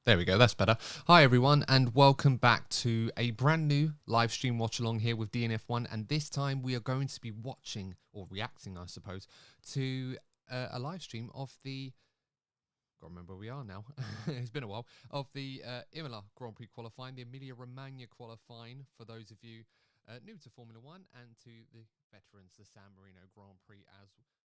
There we go, that's better. Hi everyone, and welcome back to a brand new live stream watch along here with DNF1, and this time we are going to be watching, or reacting I suppose, to a live stream of the, can't remember where we are now, it's been a while, of the Imola Grand Prix qualifying, the Emilia Romagna qualifying for those of you new to Formula 1 and to the veterans, the San Marino Grand Prix as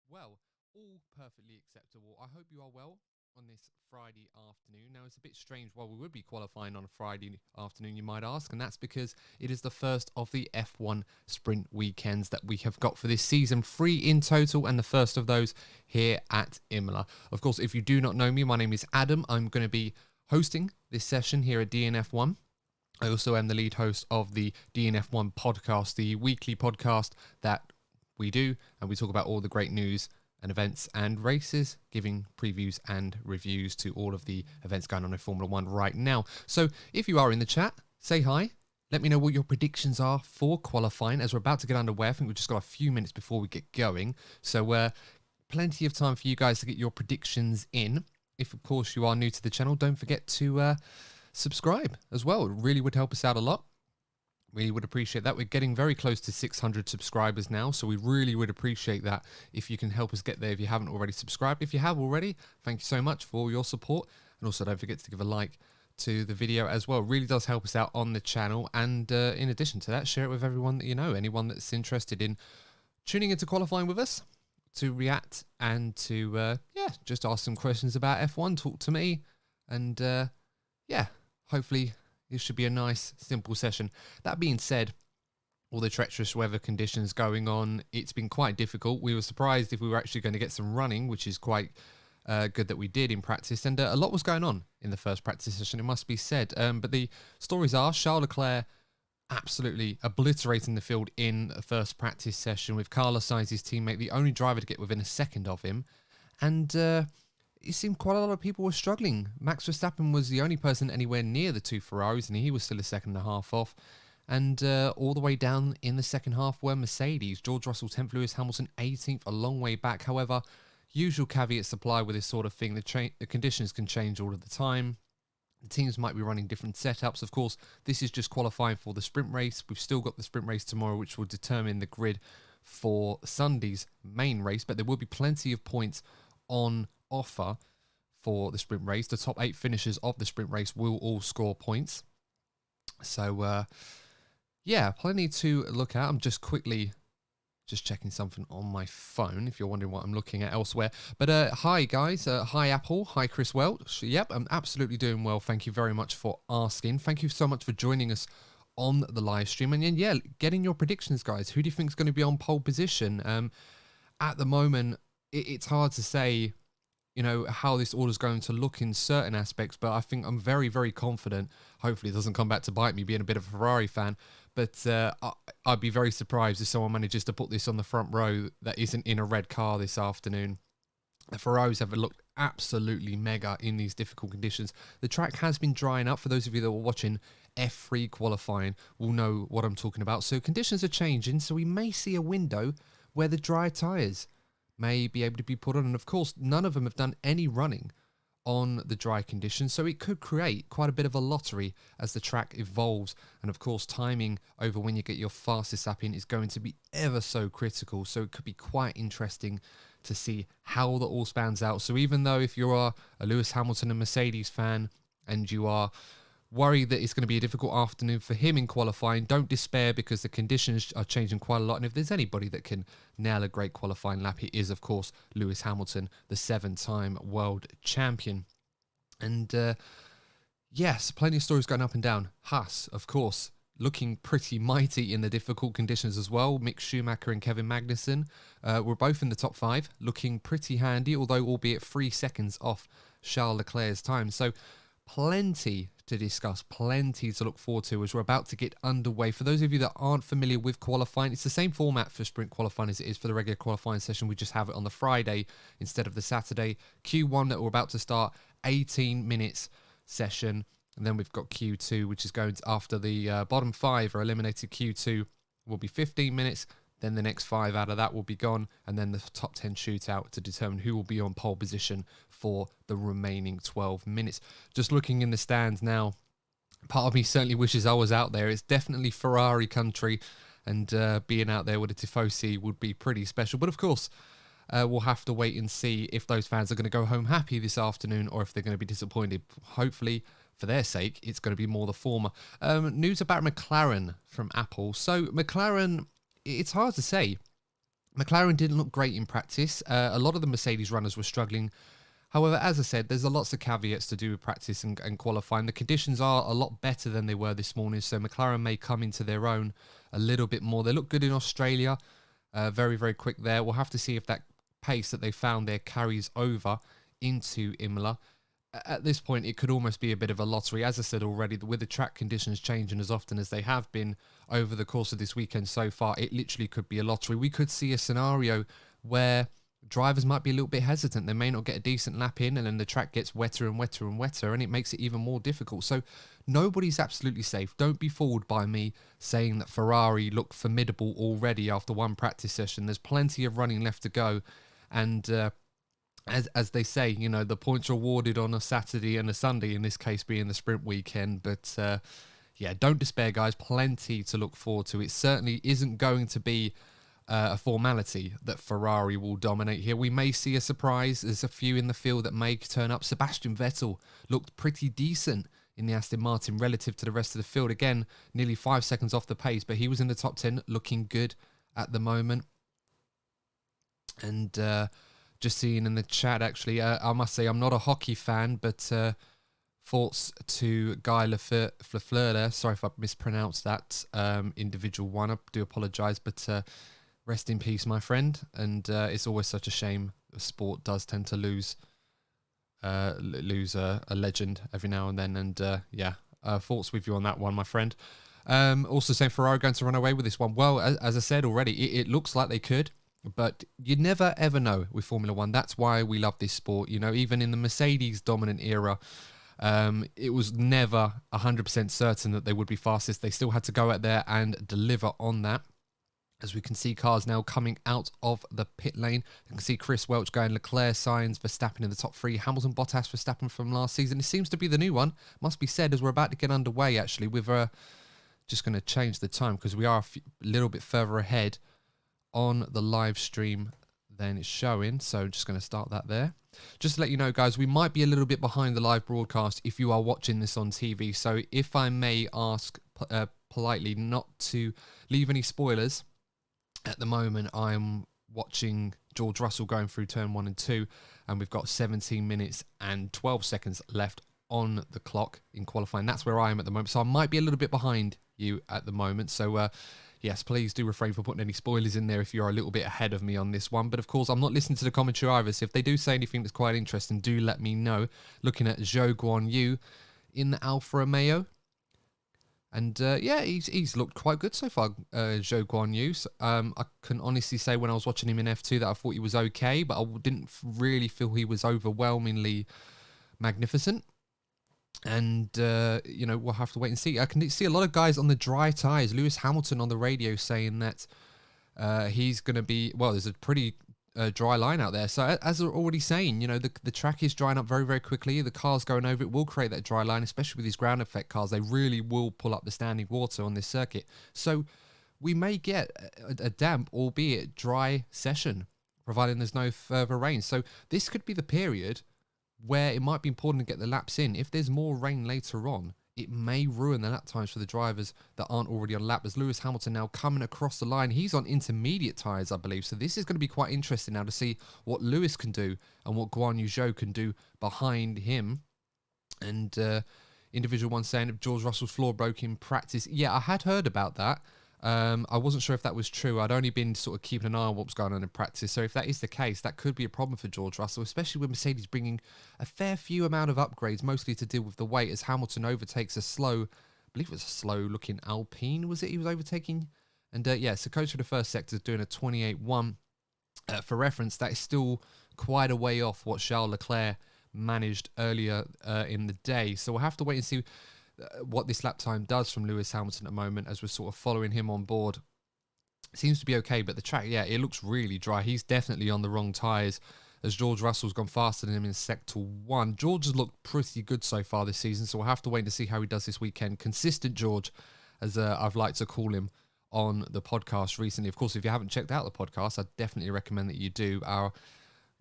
well. All perfectly acceptable. I hope you are well on this Friday afternoon. Now, it's a bit strange why we would be qualifying on a Friday afternoon, you might ask, and that's because it is the first of the F1 sprint weekends that we have got for this season, 3 in total, and the first of those here at Imola. Of course, if you do not know me, my name is Adam. I'm going to be hosting this session here at DNF1. I also am the lead host of the DNF1 podcast, the weekly podcast that we do, and we talk about all the great news and events and races, giving previews and reviews to all of the events going on in Formula 1 right now. So if you are in the chat, say hi. Let me know what your predictions are for qualifying as we're about to get underway. I think we've just got a few minutes before we get going. So plenty of time for you guys to get your predictions in. If, of course, you are new to the channel, don't forget to subscribe as well. It really would help us out a lot. We would appreciate that. We're getting very close to 600 subscribers now, so we really would appreciate that if you can help us get there if you haven't already subscribed. If you have already, thank you so much for your support. And also don't forget to give a like to the video as well. It really does help us out on the channel. And in addition to that, share it with everyone that you know, anyone that's interested in tuning into qualifying with us to react and to, just ask some questions about F1, talk to me. And hopefully it should be a nice, simple session. That being said, all the treacherous weather conditions going on, it's been quite difficult. We were surprised if we were actually going to get some running, which is quite good that we did in practice. And a lot was going on in the first practice session, it must be said. But the stories are Charles Leclerc absolutely obliterating the field in the first practice session with Carlos Sainz's teammate, the only driver to get within a second of him. And it seemed quite a lot of people were struggling. Max Verstappen was the only person anywhere near the two Ferraris, and he was still a second and a half off. And all the way down in the second half were Mercedes. George Russell 10th, Lewis Hamilton 18th, a long way back. However, usual caveats apply with this sort of thing. The conditions can change all of the time. The teams might be running different setups. Of course, this is just qualifying for the sprint race. We've still got the sprint race tomorrow, which will determine the grid for Sunday's main race. But there will be plenty of points on offer for the sprint race. The top 8 finishers of the sprint race will all score points. So, plenty to look at. I'm just quickly checking something on my phone, if you're wondering what I'm looking at elsewhere. But hi, guys. Hi, Apple. Hi, Chris Welch. Yep, I'm absolutely doing well. Thank you very much for asking. Thank you so much for joining us on the live stream. And yeah, getting your predictions, guys. Who do you think is going to be on pole position? At the moment, it's hard to say, how this order is going to look in certain aspects, but I think I'm very, very confident. Hopefully it doesn't come back to bite me being a bit of a Ferrari fan, but I'd be very surprised if someone manages to put this on the front row that isn't in a red car this afternoon. The Ferraris have looked absolutely mega in these difficult conditions. The track has been drying up. For those of you that were watching F3 qualifying will know what I'm talking about. So conditions are changing, so we may see a window where the dry tyres may be able to be put on, and of course none of them have done any running on the dry conditions, so it could create quite a bit of a lottery as the track evolves. And of course timing over when you get your fastest lap in is going to be ever so critical, so it could be quite interesting to see how that all spans out. So even though if you are a Lewis Hamilton and Mercedes fan and you are worried that it's going to be a difficult afternoon for him in qualifying, don't despair, because the conditions are changing quite a lot. And if there's anybody that can nail a great qualifying lap, it is, of course, Lewis Hamilton, the 7-time world champion. And yes, plenty of stories going up and down. Haas, of course, looking pretty mighty in the difficult conditions as well. Mick Schumacher and Kevin Magnussen were both in the top 5, looking pretty handy, although albeit 3 seconds off Charles Leclerc's time. So plenty to discuss, plenty to look forward to as we're about to get underway. For those of you that aren't familiar with qualifying, it's the same format for sprint qualifying as it is for the regular qualifying session. We just have it on the Friday instead of the Saturday. Q1 that we're about to start, 18 minutes session, and then we've got Q2, which is going to, after the bottom 5 are eliminated, Q2 will be 15 minutes. Then the next 5 out of that will be gone, and then the top 10 shootout to determine who will be on pole position for the remaining 12 minutes. Just looking in the stands now, part of me certainly wishes I was out there. It's definitely Ferrari country, and being out there with a Tifosi would be pretty special. But of course, we'll have to wait and see if those fans are going to go home happy this afternoon or if they're going to be disappointed. Hopefully, for their sake, it's going to be more the former. News about McLaren from Apple. So McLaren, it's hard to say. McLaren didn't look great in practice. A lot of the Mercedes runners were struggling. However, as I said, there's lots of caveats to do with practice and qualifying. The conditions are a lot better than they were this morning, so McLaren may come into their own a little bit more. They look good in Australia, very, very quick there. We'll have to see if that pace that they found there carries over into Imola. At this point, it could almost be a bit of a lottery. As I said already, with the track conditions changing as often as they have been over the course of this weekend so far, it literally could be a lottery. We could see a scenario where drivers might be a little bit hesitant. They may not get a decent lap in, and then the track gets wetter and wetter and wetter, and it makes it even more difficult. So nobody's absolutely safe. Don't be fooled by me saying that Ferrari look formidable already after one practice session. There's plenty of running left to go, and as they say, you know, the points are awarded on a Saturday and a Sunday, in this case being the sprint weekend. But yeah, don't despair, guys. Plenty to look forward to. It certainly isn't going to be a formality that Ferrari will dominate here. We may see a surprise. There's a few in the field that may turn up. Sebastian Vettel looked pretty decent in the Aston Martin relative to the rest of the field. Again, nearly 5 seconds off the pace, but he was in the top 10, looking good at the moment. And just seeing in the chat, actually, I must say I'm not a hockey fan, but thoughts to Guy Lafleur there. Sorry if I mispronounced that individual one. I do apologise, but rest in peace, my friend. And it's always such a shame. Sport does tend to lose a legend every now and then. And yeah, thoughts with you on that one, my friend. Also saying Ferrari going to run away with this one. Well, as I said already, it looks like they could. But you never, ever know with Formula One. That's why we love this sport. You know, even in the Mercedes dominant era, it was never 100% certain that they would be fastest. They still had to go out there and deliver on that. As we can see cars now coming out of the pit lane. You can see Chris Welch going, Leclerc, Sainz, Verstappen in the top 3. Hamilton, Bottas, Verstappen from last season. It seems to be the new one. Must be said as we're about to get underway, actually. We're just going to change the time because we are a little bit further ahead on the live stream than it's showing. So just going to start that there. Just to let you know, guys, we might be a little bit behind the live broadcast if you are watching this on TV. So if I may ask politely not to leave any spoilers. At the moment, I'm watching George Russell going through turn 1 and 2, and we've got 17 minutes and 12 seconds left on the clock in qualifying. That's where I am at the moment. So I might be a little bit behind you at the moment. So yes, please do refrain from putting any spoilers in there if you're a little bit ahead of me on this one. But of course, I'm not listening to the commentary either. So if they do say anything that's quite interesting, do let me know. Looking at Zhou Guanyu in the Alfa Romeo. And yeah, he's looked quite good so far, Zhou Guanyu. So, I can honestly say when I was watching him in F2 that I thought he was okay, but I didn't really feel he was overwhelmingly magnificent. And, you know, we'll have to wait and see. I can see a lot of guys on the dry tyres. Lewis Hamilton on the radio saying that he's going to be, well, there's a pretty dry line out there. So as they're already saying, you know, the track is drying up very, very quickly. The cars going over it will create that dry line, especially with these ground effect cars. They really will pull up the standing water on this circuit. So we may get a damp, albeit dry session, providing there's no further rain. So this could be the period where it might be important to get the laps in. If there's more rain later on, it may ruin the lap times for the drivers that aren't already on lap. As Lewis Hamilton now coming across the line. He's on intermediate tyres, I believe. So this is going to be quite interesting now to see what Lewis can do and what Guan Yu Zhou can do behind him. And individual one saying George Russell's floor broke in practice. Yeah, I had heard about that. I wasn't sure if that was true. I'd only been sort of keeping an eye on what was going on in practice. So if that is the case, that could be a problem for George Russell, especially with Mercedes bringing a fair few amount of upgrades, mostly to deal with the weight as Hamilton overtakes a slow, I believe it was a slow looking Alpine, was it he was overtaking? And yeah, Sokotra the first sector is doing a 28.1. For reference, that is still quite a way off what Charles Leclerc managed earlier in the day. So we'll have to wait and see what this lap time does from Lewis Hamilton at the moment as we're sort of following him on board Seems to be okay, but the track, yeah, it looks really dry. He's definitely on the wrong tyres, as George Russell's gone faster than him in Sector 1. George has looked pretty good so far this season, so we'll have to wait to see how he does this weekend. Consistent George, as I've liked to call him on the podcast recently. Of course, if you haven't checked out the podcast, I definitely recommend that you do. Our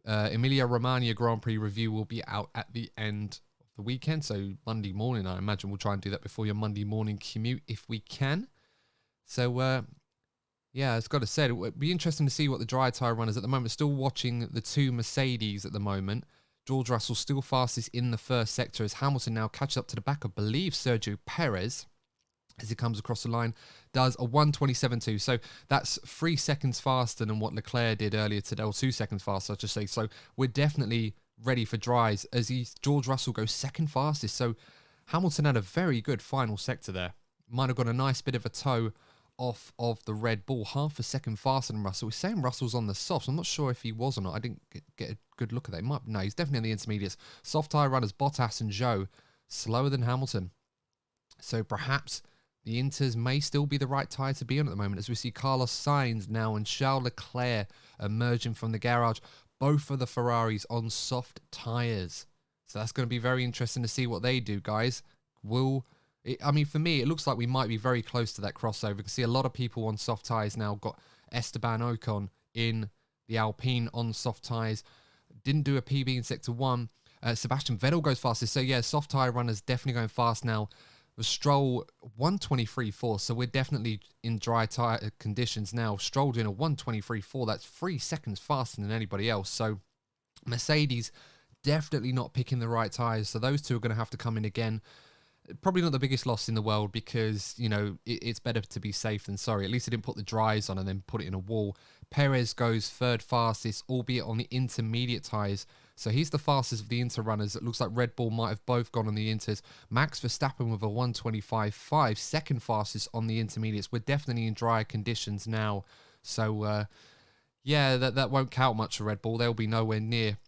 Emilia Romagna Grand Prix review will be out at the end of the weekend, so Monday morning, I imagine we'll try and do that before your Monday morning commute if we can. So, yeah, as Scott has said, it would be interesting to see what the dry tyre runners at the moment. Still watching the two Mercedes at the moment. George Russell still fastest in the first sector as Hamilton now catches up to the back, I believe, Sergio Perez, as he comes across the line, does a 1:27.2. So that's 3 seconds faster than what Leclerc did earlier today, or 2 seconds faster, I should say. So we're definitely ready for dries as George Russell goes second fastest. So Hamilton had a very good final sector there. Might have got a nice bit of a toe off of the Red Bull, half a second faster than Russell. We're saying Russell's on the softs. I'm not sure if he was or not. I didn't get a good look at that. No, he's definitely in the intermediates. Soft tyre runners, Bottas and Zhou, slower than Hamilton. So perhaps the Inters may still be the right tyre to be on at the moment, as we see Carlos Sainz now and Charles Leclerc emerging from the garage. Both of the Ferraris on soft tyres. So that's going to be very interesting to see what they do, guys. I mean, for me, it looks like we might be very close to that crossover. You can see a lot of people on soft tyres now. Got Esteban Ocon in the Alpine on soft tyres. Didn't do a PB in Sector 1. Sebastian Vettel goes fastest. So, yeah, soft tyre runners definitely going fast now. The Stroll, 1:23.4. So, we're definitely in dry tyre conditions now. Stroll doing a 1:23.4. That's 3 seconds faster than anybody else. So, Mercedes definitely not picking the right tyres. So, those two are going to have to come in again. Probably not the biggest loss in the world because, you know, it's better to be safe than sorry. At least they didn't put the dries on and then put it in a wall. Perez goes third fastest, albeit on the intermediate tyres. So he's the fastest of the Inter runners. It looks like Red Bull might have both gone on the Inters. Max Verstappen with a 1:25.5, second fastest on the intermediates. We're definitely in dry conditions now. So, yeah, that won't count much for Red Bull. They'll be nowhere near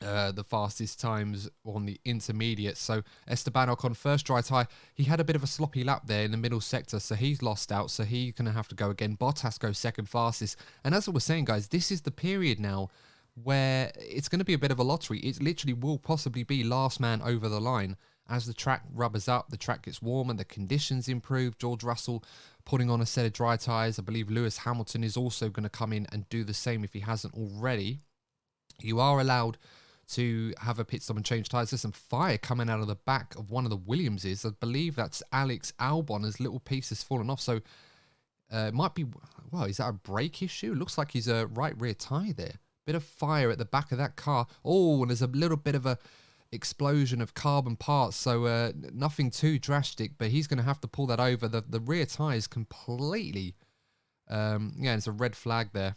the fastest times on the intermediate. So Esteban Ocon first dry tyre. He had a bit of a sloppy lap there in the middle sector, so he's lost out, so he's going to have to go again. Bottas goes second fastest. And as I was saying, guys, this is the period now where it's going to be a bit of a lottery. It literally will possibly be last man over the line. As the track rubbers up, the track gets warmer, the conditions improve. George Russell putting on a set of dry tyres. I believe Lewis Hamilton is also going to come in and do the same if he hasn't already. You are allowed to have a pit stop and change tyres. There's some fire coming out of the back of one of the Williamses. I believe that's Alex Albon as little pieces fallen off. So it might be, well, is that a brake issue? It looks like he's a right rear tyre there. Bit of fire at the back of that car. Oh, and there's a little bit of a explosion of carbon parts. So nothing too drastic, but he's going to have to pull that over. The rear tyre is completely, yeah, there's a red flag there.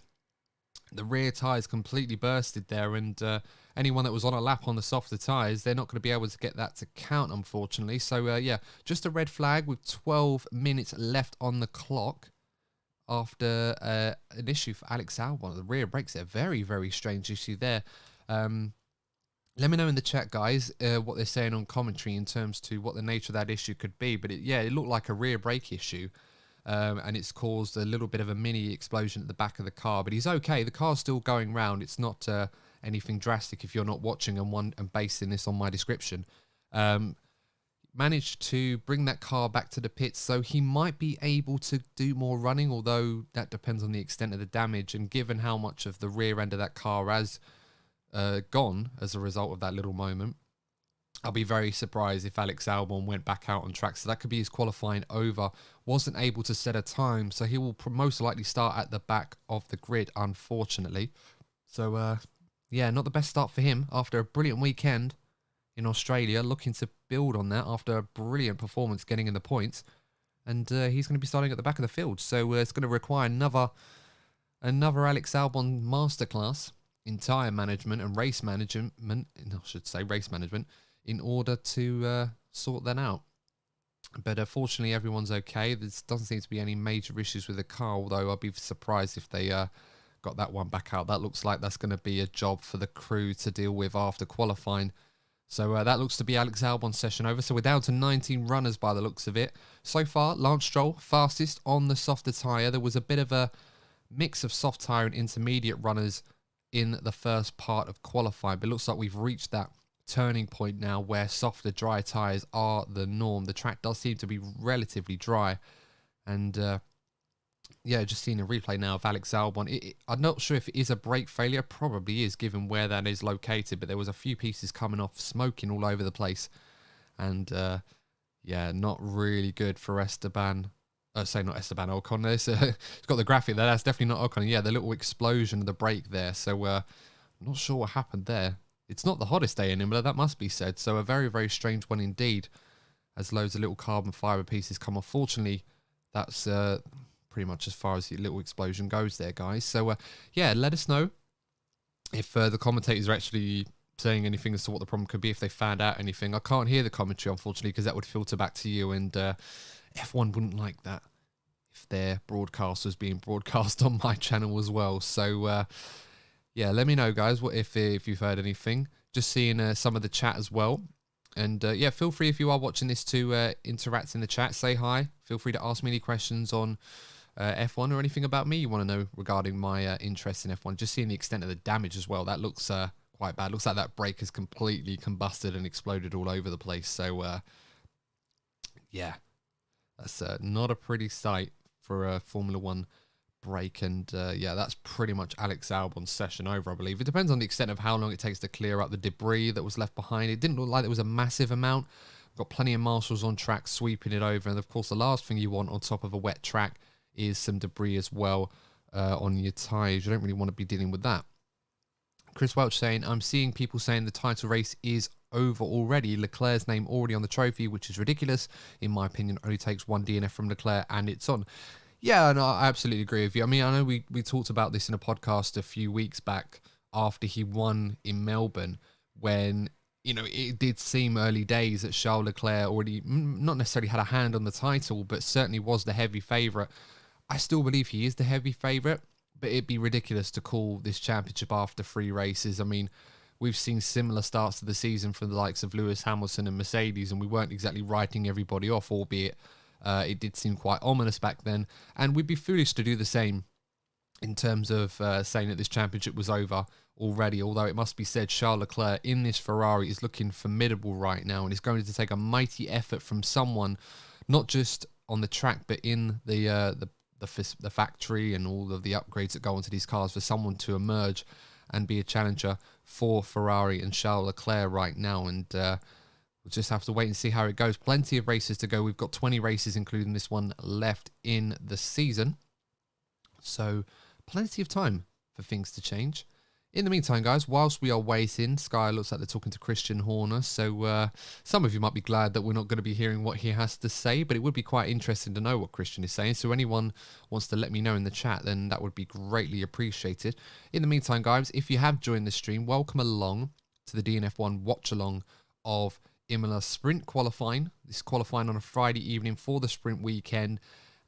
The rear tyre is completely bursted there, and anyone that was on a lap on the softer tyres, they're not going to be able to get that to count, unfortunately. So, yeah, just a red flag with 12 minutes left on the clock after an issue for Alex Albon. The rear brakes there. Very, very strange issue there. Let me know in the chat, guys, what they're saying on commentary in terms to what the nature of that issue could be. But, it looked like a rear brake issue. And it's caused a little bit of a mini explosion at the back of the car. But he's okay. The car's still going round. It's not anything drastic if you're not watching and basing this on my description. Managed to bring that car back to the pits, so he might be able to do more running, although that depends on the extent of the damage. And given how much of the rear end of that car has gone as a result of that little moment, I'll be very surprised if Alex Albon went back out on track. So that could be his qualifying over. Wasn't able to set a time, so he will most likely start at the back of the grid, unfortunately. So, yeah, not the best start for him after a brilliant weekend in Australia. Looking to build on that after a brilliant performance getting in the points. And he's going to be starting at the back of the field. So it's going to require another Alex Albon masterclass in tyre management and race management, I should say race management, in order to sort that out. But fortunately, everyone's okay. There doesn't seem to be any major issues with the car, although I'd be surprised if they got that one back out. That looks like that's going to be a job for the crew to deal with after qualifying. So that looks to be Alex Albon's session over. So we're down to 19 runners by the looks of it. So far, Lance Stroll, fastest on the softer tyre. There was a bit of a mix of soft tyre and intermediate runners in the first part of qualifying. But it looks like we've reached that turning point now where softer, dry tyres are the norm. The track does seem to be relatively dry. And yeah, just seeing a replay now of Alex Albon. I'm not sure if it is a brake failure. Probably is, given where that is located. But there was a few pieces coming off, smoking all over the place. And yeah, not really good for Esteban. Say not Esteban Ocon. It's got the graphic there. That's definitely not Ocon. Yeah, the little explosion of the brake there. So I'm not sure what happened there. It's not the hottest day in Imola, that must be said. So a very, very strange one indeed. As loads of little carbon fibre pieces come off. Fortunately, that's pretty much as far as the little explosion goes there, guys. So yeah, let us know if the commentators are actually saying anything as to what the problem could be, if they found out anything. I can't hear the commentary, unfortunately, because that would filter back to you, and F1 wouldn't like that if their broadcast was being broadcast on my channel as well. So yeah, let me know, guys, what if you've heard anything. Just seeing some of the chat as well. And yeah, feel free, if you are watching this, to interact in the chat. Say hi. Feel free to ask me any questions on F1 or anything about me you want to know regarding my interest in F1. Just seeing the extent of the damage as well. That looks quite bad. Looks like that brake has completely combusted and exploded all over the place. So yeah, that's not a pretty sight for a Formula 1 brake. And yeah, that's pretty much Alex Albon's session over, I believe. It depends on the extent of how long it takes to clear up the debris that was left behind. It didn't look like there was a massive amount. Got plenty of marshals on track sweeping it over. And of course, the last thing you want on top of a wet track is some debris as well on your tyres. You don't really want to be dealing with that. Chris Welch saying, I'm seeing people saying the title race is over already. Leclerc's name already on the trophy, which is ridiculous. In my opinion, only takes one DNF from Leclerc and it's on. Yeah, no, I absolutely agree with you. I mean, I know we talked about this in a podcast a few weeks back after he won in Melbourne, when, you know, it did seem early days that Charles Leclerc already not necessarily had a hand on the title, but certainly was the heavy favourite. I still believe he is the heavy favourite, but it'd be ridiculous to call this championship after 3 races. I mean, we've seen similar starts to the season from the likes of Lewis Hamilton and Mercedes, and we weren't exactly writing everybody off, albeit it did seem quite ominous back then. And we'd be foolish to do the same in terms of saying that this championship was over already, although it must be said Charles Leclerc in this Ferrari is looking formidable right now, and it's going to take a mighty effort from someone, not just on the track, but in the factory and all of the upgrades that go onto these cars, for someone to emerge and be a challenger for Ferrari and Charles Leclerc right now. And we'll just have to wait and see how it goes. Plenty of races to go. We've got 20 races, including this one, left in the season. So plenty of time for things to change. In the meantime, guys, whilst we are waiting, Sky looks like they're talking to Christian Horner. So some of you might be glad that we're not going to be hearing what he has to say, but it would be quite interesting to know what Christian is saying. So anyone wants to let me know in the chat, then that would be greatly appreciated. In the meantime, guys, if you have joined the stream, welcome along to the DNF1 watch-along of Imola sprint qualifying. This is qualifying on a Friday evening for the sprint weekend.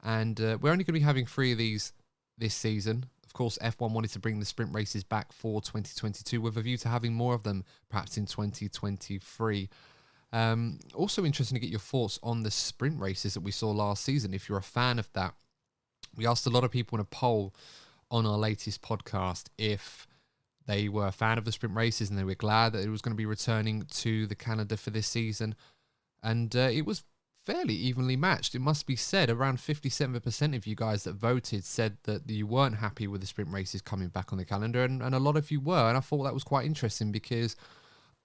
And we're only going to be having 3 of these this season. Of course, F1 wanted to bring the sprint races back for 2022 with a view to having more of them perhaps in 2023. Also interesting to get your thoughts on the sprint races that we saw last season, if you're a fan of that. We asked a lot of people in a poll on our latest podcast if they were a fan of the sprint races and they were glad that it was going to be returning to the calendar for this season. And it was fairly evenly matched. It must be said, around 57% of you guys that voted said that you weren't happy with the sprint races coming back on the calendar, and a lot of you were, and I thought that was quite interesting because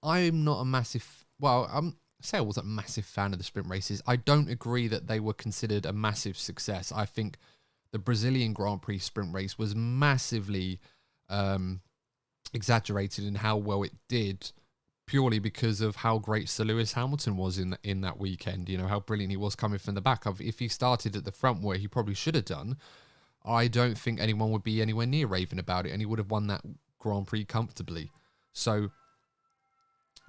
I'm not a massive, well, say I wasn't a massive fan of the sprint races. I don't agree that they were considered a massive success. I think the Brazilian Grand Prix sprint race was massively exaggerated in how well it did, purely because of how great Sir Lewis Hamilton was in that weekend. You know, how brilliant he was coming from the back. If he started at the front where he probably should have done, I don't think anyone would be anywhere near raving about it, and he would have won that Grand Prix comfortably. So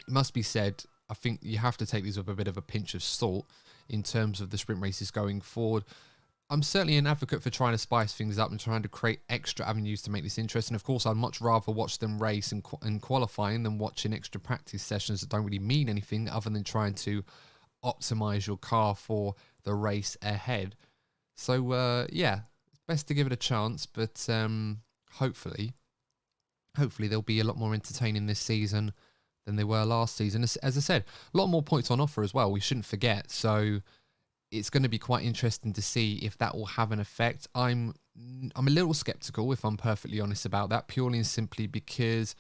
it must be said, I think you have to take these with a bit of a pinch of salt in terms of the sprint races going forward. I'm certainly an advocate for trying to spice things up and trying to create extra avenues to make this interesting. Of course, I'd much rather watch them race and qualifying than watching extra practice sessions that don't really mean anything other than trying to optimize your car for the race ahead. So yeah, it's best to give it a chance, but hopefully they'll be a lot more entertaining this season than they were last season. As I said, a lot more points on offer as well. We shouldn't forget. So it's going to be quite interesting to see if that will have an effect. I'm a little skeptical, if I'm perfectly honest about that, purely and simply because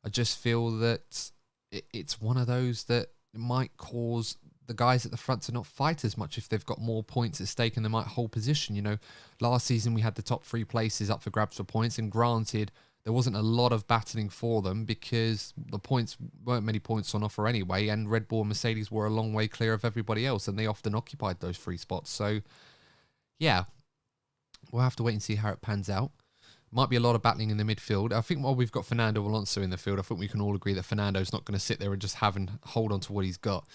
I just feel that it's one of those that might cause the guys at the front to not fight as much if they've got more points at stake and they might hold position. You know, last season we had the top 3 places up for grabs for points, and granted, there wasn't a lot of battling for them because the points weren't many points on offer anyway, and Red Bull and Mercedes were a long way clear of everybody else, and they often occupied those 3 spots. So, yeah, we'll have to wait and see how it pans out. Might be a lot of battling in the midfield. I think while we've got Fernando Alonso in the field, I think we can all agree that Fernando's not going to sit there and just hold on to what he's got.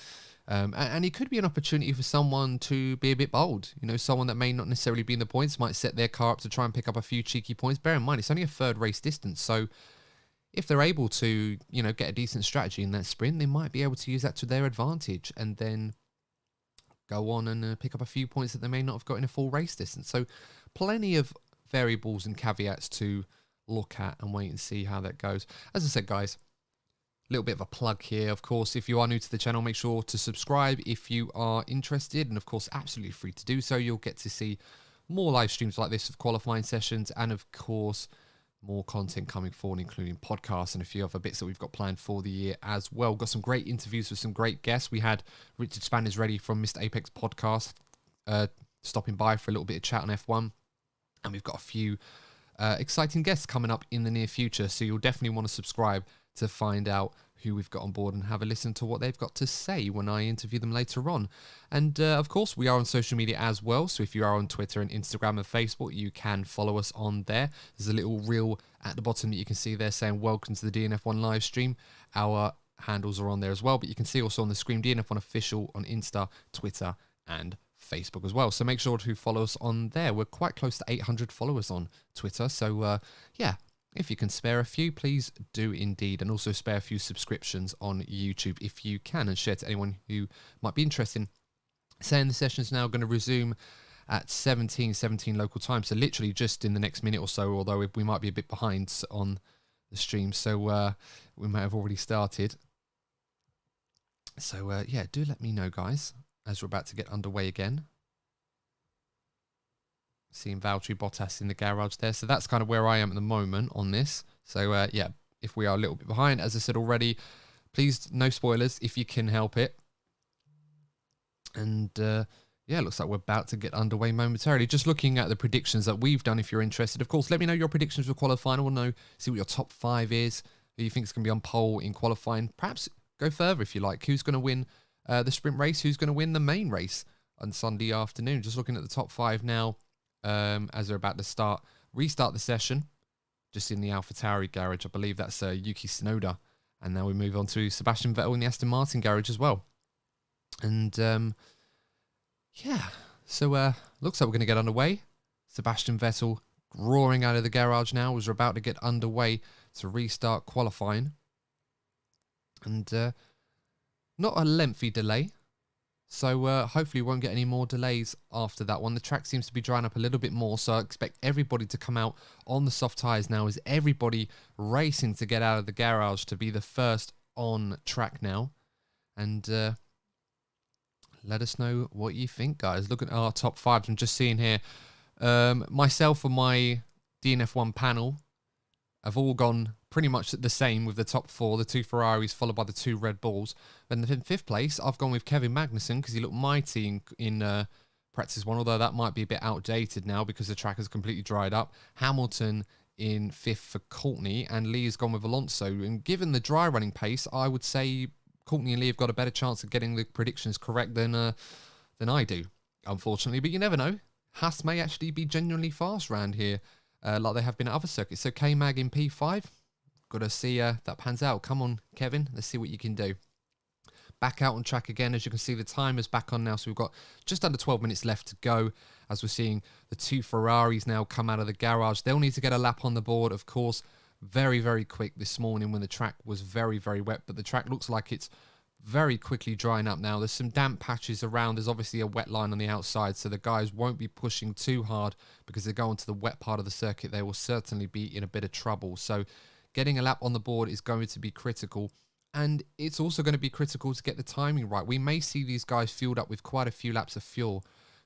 And it could be an opportunity for someone to be a bit bold. You know, someone that may not necessarily be in the points might set their car up to try and pick up a few cheeky points. Bear in mind, it's only a 3rd race distance. So if they're able to, you know, get a decent strategy in that sprint, they might be able to use that to their advantage and then go on and pick up a few points that they may not have got in a full race distance. So plenty of variables and caveats to look at and wait and see how that goes. As I said, guys, little bit of a plug here. Of course, if you are new to the channel, make sure to subscribe if you are interested, and of course absolutely free to do so. You'll get to see more live streams like this of qualifying sessions, and of course more content coming forward, including podcasts and a few other bits that we've got planned for the year as well. Got some great interviews with some great guests. We had Richard Spanners ready from Mr. Apex podcast stopping by for a little bit of chat on F1, and we've got a few exciting guests coming up in the near future, so you'll definitely want to subscribe to find out who we've got on board and have a listen to what they've got to say when I interview them later on. And of course, we are on social media as well, so if you are on Twitter and Instagram and Facebook, you can follow us on there. There's a little reel at the bottom that you can see there saying welcome to the DNF1 live stream. Our handles are on there as well, but you can see also on the screen DNF1 official on Insta, Twitter and Facebook as well. So make sure to follow us on there. We're quite close to 800 followers on Twitter, so yeah, if you can spare a few, please do indeed. And also spare a few subscriptions on YouTube if you can, and share to anyone who might be interested. Saying the session is now going to resume at 17:17 local time, so literally just in the next minute or so, although we might be a bit behind on the stream, so we might have already started. So yeah, do let me know, guys, as we're about to get underway again. Seeing Valtteri Bottas in the garage there. So that's kind of where I am at the moment on this. So yeah, if we are a little bit behind, as I said already, please, no spoilers if you can help it. And yeah, looks like we're about to get underway momentarily. Just looking at the predictions that we've done, if you're interested. Of course, let me know your predictions for qualifying. I want to know, see what your top 5 is, who you think is going to be on pole in qualifying. Perhaps go further if you like. Who's going to win the sprint race? Who's going to win the main race on Sunday afternoon? Just looking at the top 5 now. As they're about to restart the session, just in the AlphaTauri garage. I believe that's Yuki Tsunoda. And now we move on to Sebastian Vettel in the Aston Martin garage as well. And yeah, so looks like we're going to get underway. Sebastian Vettel roaring out of the garage now as we're about to get underway to restart qualifying. And not a lengthy delay. So hopefully we won't get any more delays after that one. The track seems to be drying up a little bit more, so I expect everybody to come out on the soft tyres now. Is everybody racing to get out of the garage to be the first on track now? And let us know what you think, guys. Look at our top 5. I'm just seeing here. Myself and my DNF1 panel have all gone pretty much the same with the top 4, the 2 Ferraris followed by the 2 Red Bulls. And in 5th place, I've gone with Kevin Magnussen because he looked mighty in practice 1, although that might be a bit outdated now because the track has completely dried up. Hamilton in 5th for Courtney, and Lee has gone with Alonso. And given the dry running pace, I would say Courtney and Lee have got a better chance of getting the predictions correct than I do, unfortunately. But you never know. Haas may actually be genuinely fast around here, like they have been at other circuits. So K-Mag in P5. Got to see that pans out. Come on, Kevin. Let's see what you can do. Back out on track again. As you can see, the timer's back on now. So we've got just under 12 minutes left to go. as we're seeing the two Ferraris now come out of the garage. They'll need to get a lap on the board, of course, very, very quick this morning when the track was very, very wet. But the track looks like it's very quickly drying up now. There's some damp patches around. There's obviously a wet line on the outside, so the guys won't be pushing too hard, because they go onto the wet part of the circuit, they will certainly be in a bit of trouble. So getting a lap on the board is going to be critical. And it's also going to be critical to get the timing right. We may see these guys fueled up with quite a few laps of fuel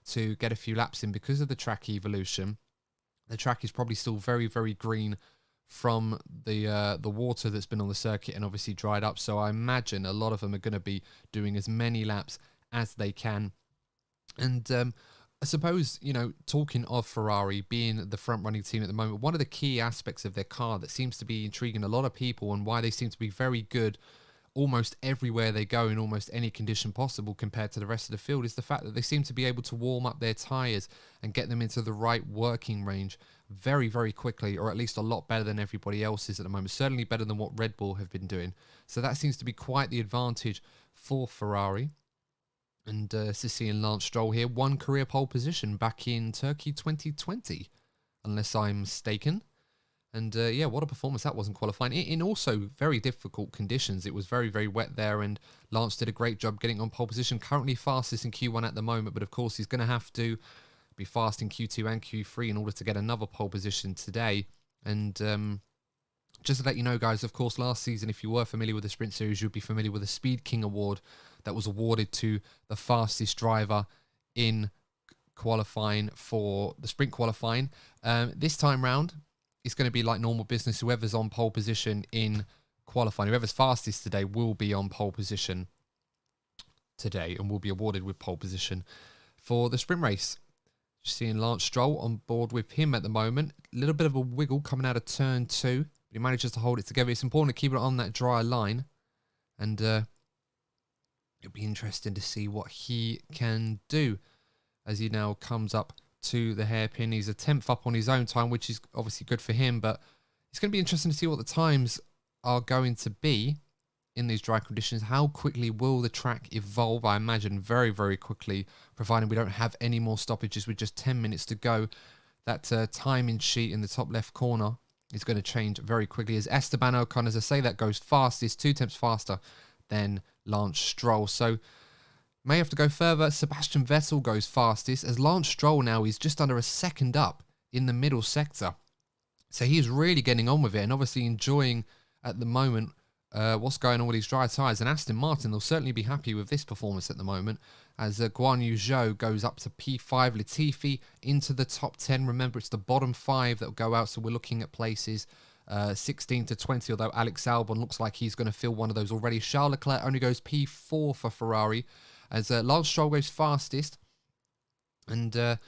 to get a few laps in because of the track evolution. The track is probably still very, very green from the water that's been on the circuit and obviously dried up. So I imagine a lot of them are going to be doing as many laps as they can. And I suppose, you know, talking of Ferrari being the front-running team at the moment, one of the key aspects of their car that seems to be intriguing a lot of people and why they seem to be very good almost everywhere they go in almost any condition possible compared to the rest of the field is the fact that they seem to be able to warm up their tyres and get them into the right working range very, very quickly, or at least a lot better than everybody else is at the moment. Certainly better than what Red Bull have been doing. So that seems to be quite the advantage for Ferrari. And Sissi and Lance Stroll here, one career pole position back in Turkey 2020, unless I'm mistaken. And yeah, what a performance that was in qualifying. In also very difficult conditions. It was very, very wet there, and Lance did a great job getting on pole position. Currently fastest in Q1 at the moment, but of course he's going to have to be fast in Q2 and Q3 in order to get another pole position today. And just to let you know, guys, of course, last season, if you were familiar with the Sprint Series, you'd be familiar with the Speed King Award that was awarded to the fastest driver in qualifying for the sprint qualifying. This time round, it's going to be like normal business. Whoever's on pole position in qualifying, whoever's fastest today will be on pole position today and will be awarded with pole position for the sprint race. Just seeing Lance Stroll on board with him at the moment. A little bit of a wiggle coming out of turn 2. But he manages to hold it together. It's important to keep it on that dry line. And it'll be interesting to see what he can do as he now comes up to the hairpin. He's a 10th up on his own time, which is obviously good for him. But it's going to be interesting to see what the times are going to be in these dry conditions. How quickly will the track evolve? I imagine very, very quickly, providing we don't have any more stoppages with just 10 minutes to go. That timing sheet in the top left corner is going to change very quickly as Esteban Ocon, as I say, that goes fastest, 2 tenths faster than Lance Stroll. So may have to go further. Sebastian Vettel goes fastest as Lance Stroll now is just under a second up in the middle sector. So he is really getting on with it and obviously enjoying at the moment what's going on with these dry tyres. And Aston Martin, they'll certainly be happy with this performance at the moment as Guan Yu Zhou goes up to P5. Latifi into the top 10. Remember, it's the bottom 5 that will go out, so we're looking at places 16 to 20, although Alex Albon looks like he's going to fill one of those already. Charles Leclerc only goes P4 for Ferrari as Lance Stroll goes fastest. And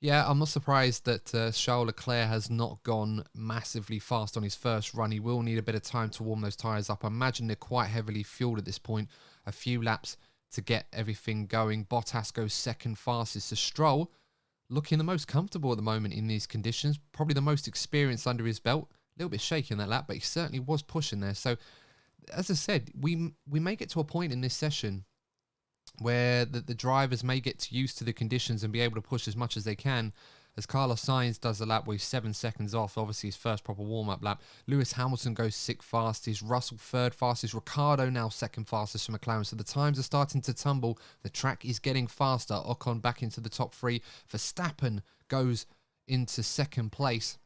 yeah, I'm not surprised that Charles Leclerc has not gone massively fast on his first run. He will need a bit of time to warm those tyres up. I imagine they're quite heavily fueled at this point. A few laps to get everything going. Bottas goes second fastest. So Stroll looking the most comfortable at the moment in these conditions. Probably the most experienced under his belt. A little bit shaky in that lap, but he certainly was pushing there. So, as I said, we may get to a point in this session where the drivers may get used to the conditions and be able to push as much as they can, as Carlos Sainz does a lap where he's 7 seconds off, obviously his first proper warm-up lap. Lewis Hamilton goes 6th fastest, Russell 3rd fastest, Ricciardo now 2nd fastest for McLaren. So the times are starting to tumble, the track is getting faster. Ocon back into the top 3. Verstappen goes into 2nd place,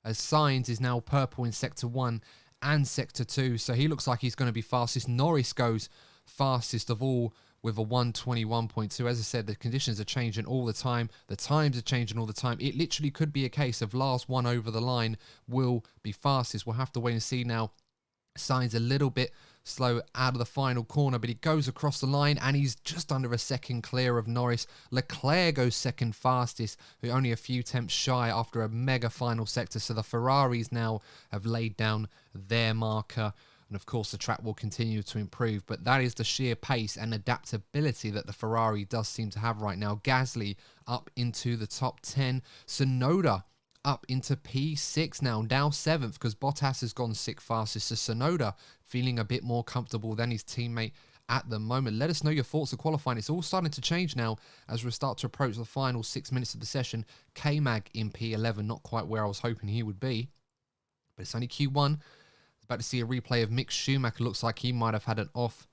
as Sainz is now purple in Sector 1 and Sector 2, so he looks like he's going to be fastest. Norris goes fastest of all with a 1:21.2. As I said, the conditions are changing all the time. The times are changing all the time. It literally could be a case of last one over the line will be fastest. We'll have to wait and see now. Sainz a little bit slow out of the final corner, but he goes across the line and he's just under a second clear of Norris. Leclerc goes 2nd fastest, who only a few tenths shy after a mega final sector. So the Ferraris now have laid down their marker. And of course, the track will continue to improve. But that is the sheer pace and adaptability that the Ferrari does seem to have right now. Gasly up into the top 10. Tsunoda up into P6 now 7th because Bottas has gone 6th fastest. So Tsunoda feeling a bit more comfortable than his teammate at the moment. Let us know your thoughts of qualifying. It's all starting to change now as we start to approach the final 6 minutes of the session. K-Mag in P11, not quite where I was hoping he would be, but it's only Q1. About to see a replay of Mick Schumacher. Looks like he might have had an off,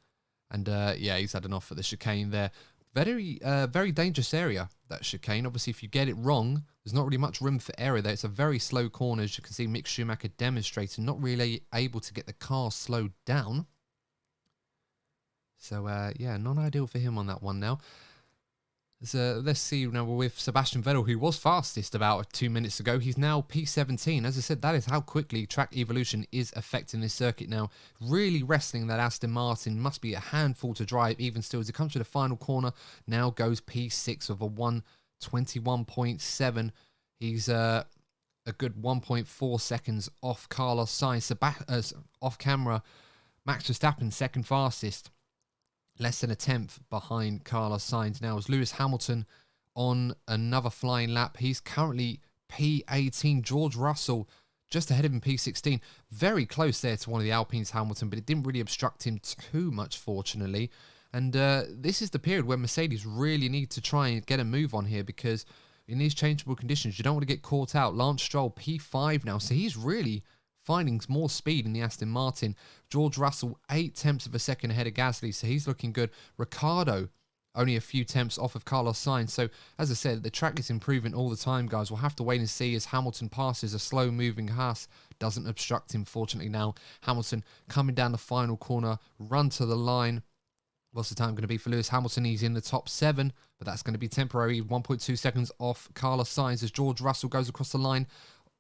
and yeah, he's had an off at the chicane there. Very dangerous area, that chicane. Obviously, if you get it wrong, there's not really much room for error there. It's a very slow corner, as you can see Mick Schumacher demonstrating, not really able to get the car slowed down. So, yeah, not ideal for him on that one now. So let's see now with Sebastian Vettel, who was fastest about 2 minutes ago. He's now P17. As I said, that is how quickly track evolution is affecting this circuit now. Really wrestling that Aston Martin. Must be a handful to drive even still as it comes to the final corner. Now goes P6 with a 1:21.7. He's a good 1.4 seconds off Carlos Sainz. Off camera, Max Verstappen second fastest. Less than a tenth behind Carlos Sainz now as Lewis Hamilton on another flying lap. He's currently P18. George Russell just ahead of him, P16. Very close there to one of the Alpines, Hamilton, but it didn't really obstruct him too much, fortunately. And this is the period where Mercedes really need to try and get a move on here, because in these changeable conditions, you don't want to get caught out. Lance Stroll, P5 now, so he's really finding more speed in the Aston Martin. George Russell, 8 tenths of a second ahead of Gasly, so he's looking good. Ricciardo, only a few tenths off of Carlos Sainz. So, as I said, the track is improving all the time, guys. We'll have to wait and see as Hamilton passes a slow-moving Haas. Doesn't obstruct him, fortunately, now. Hamilton coming down the final corner, run to the line. What's the time going to be for Lewis Hamilton? He's in the top 7, but that's going to be temporary. 1.2 seconds off Carlos Sainz as George Russell goes across the line.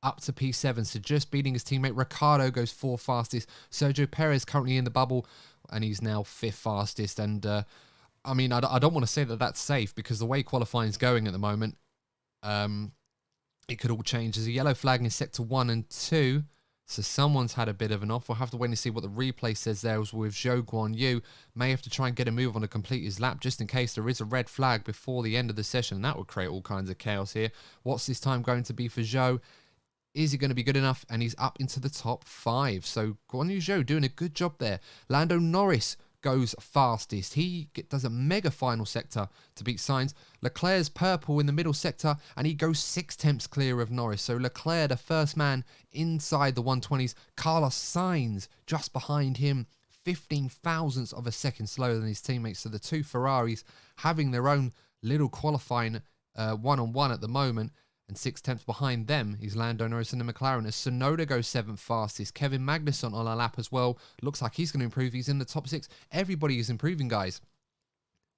Up to P7, so just beating his teammate. Ricciardo goes 4th fastest. Sergio Perez currently in the bubble, and he's now 5th fastest. And, I mean, I don't want to say that that's safe, because the way qualifying is going at the moment, it could all change. There's a yellow flag in sector 1 and 2, so someone's had a bit of an off. We'll have to wait and see what the replay says there. Was with Zhou Guanyu. May have to try and get a move on to complete his lap, just in case there is a red flag before the end of the session. That would create all kinds of chaos here. What's this time going to be for Zhou? Is he going to be good enough? And he's up into the top 5. So Guan Yu Zhou doing a good job there. Lando Norris goes fastest. He does a mega final sector to beat Sainz. Leclerc's purple in the middle sector, and he goes 6 tenths clear of Norris. So Leclerc, the first man inside the 120s. Carlos Sainz just behind him, 15 thousandths of a second slower than his teammates. So the two Ferraris having their own little qualifying one-on-one at the moment. And 6 tenths behind them is Lando Norris and the McLaren as Tsunoda goes 7th fastest. Kevin Magnussen on a lap as well. Looks like he's going to improve. He's in the top 6. Everybody is improving, guys.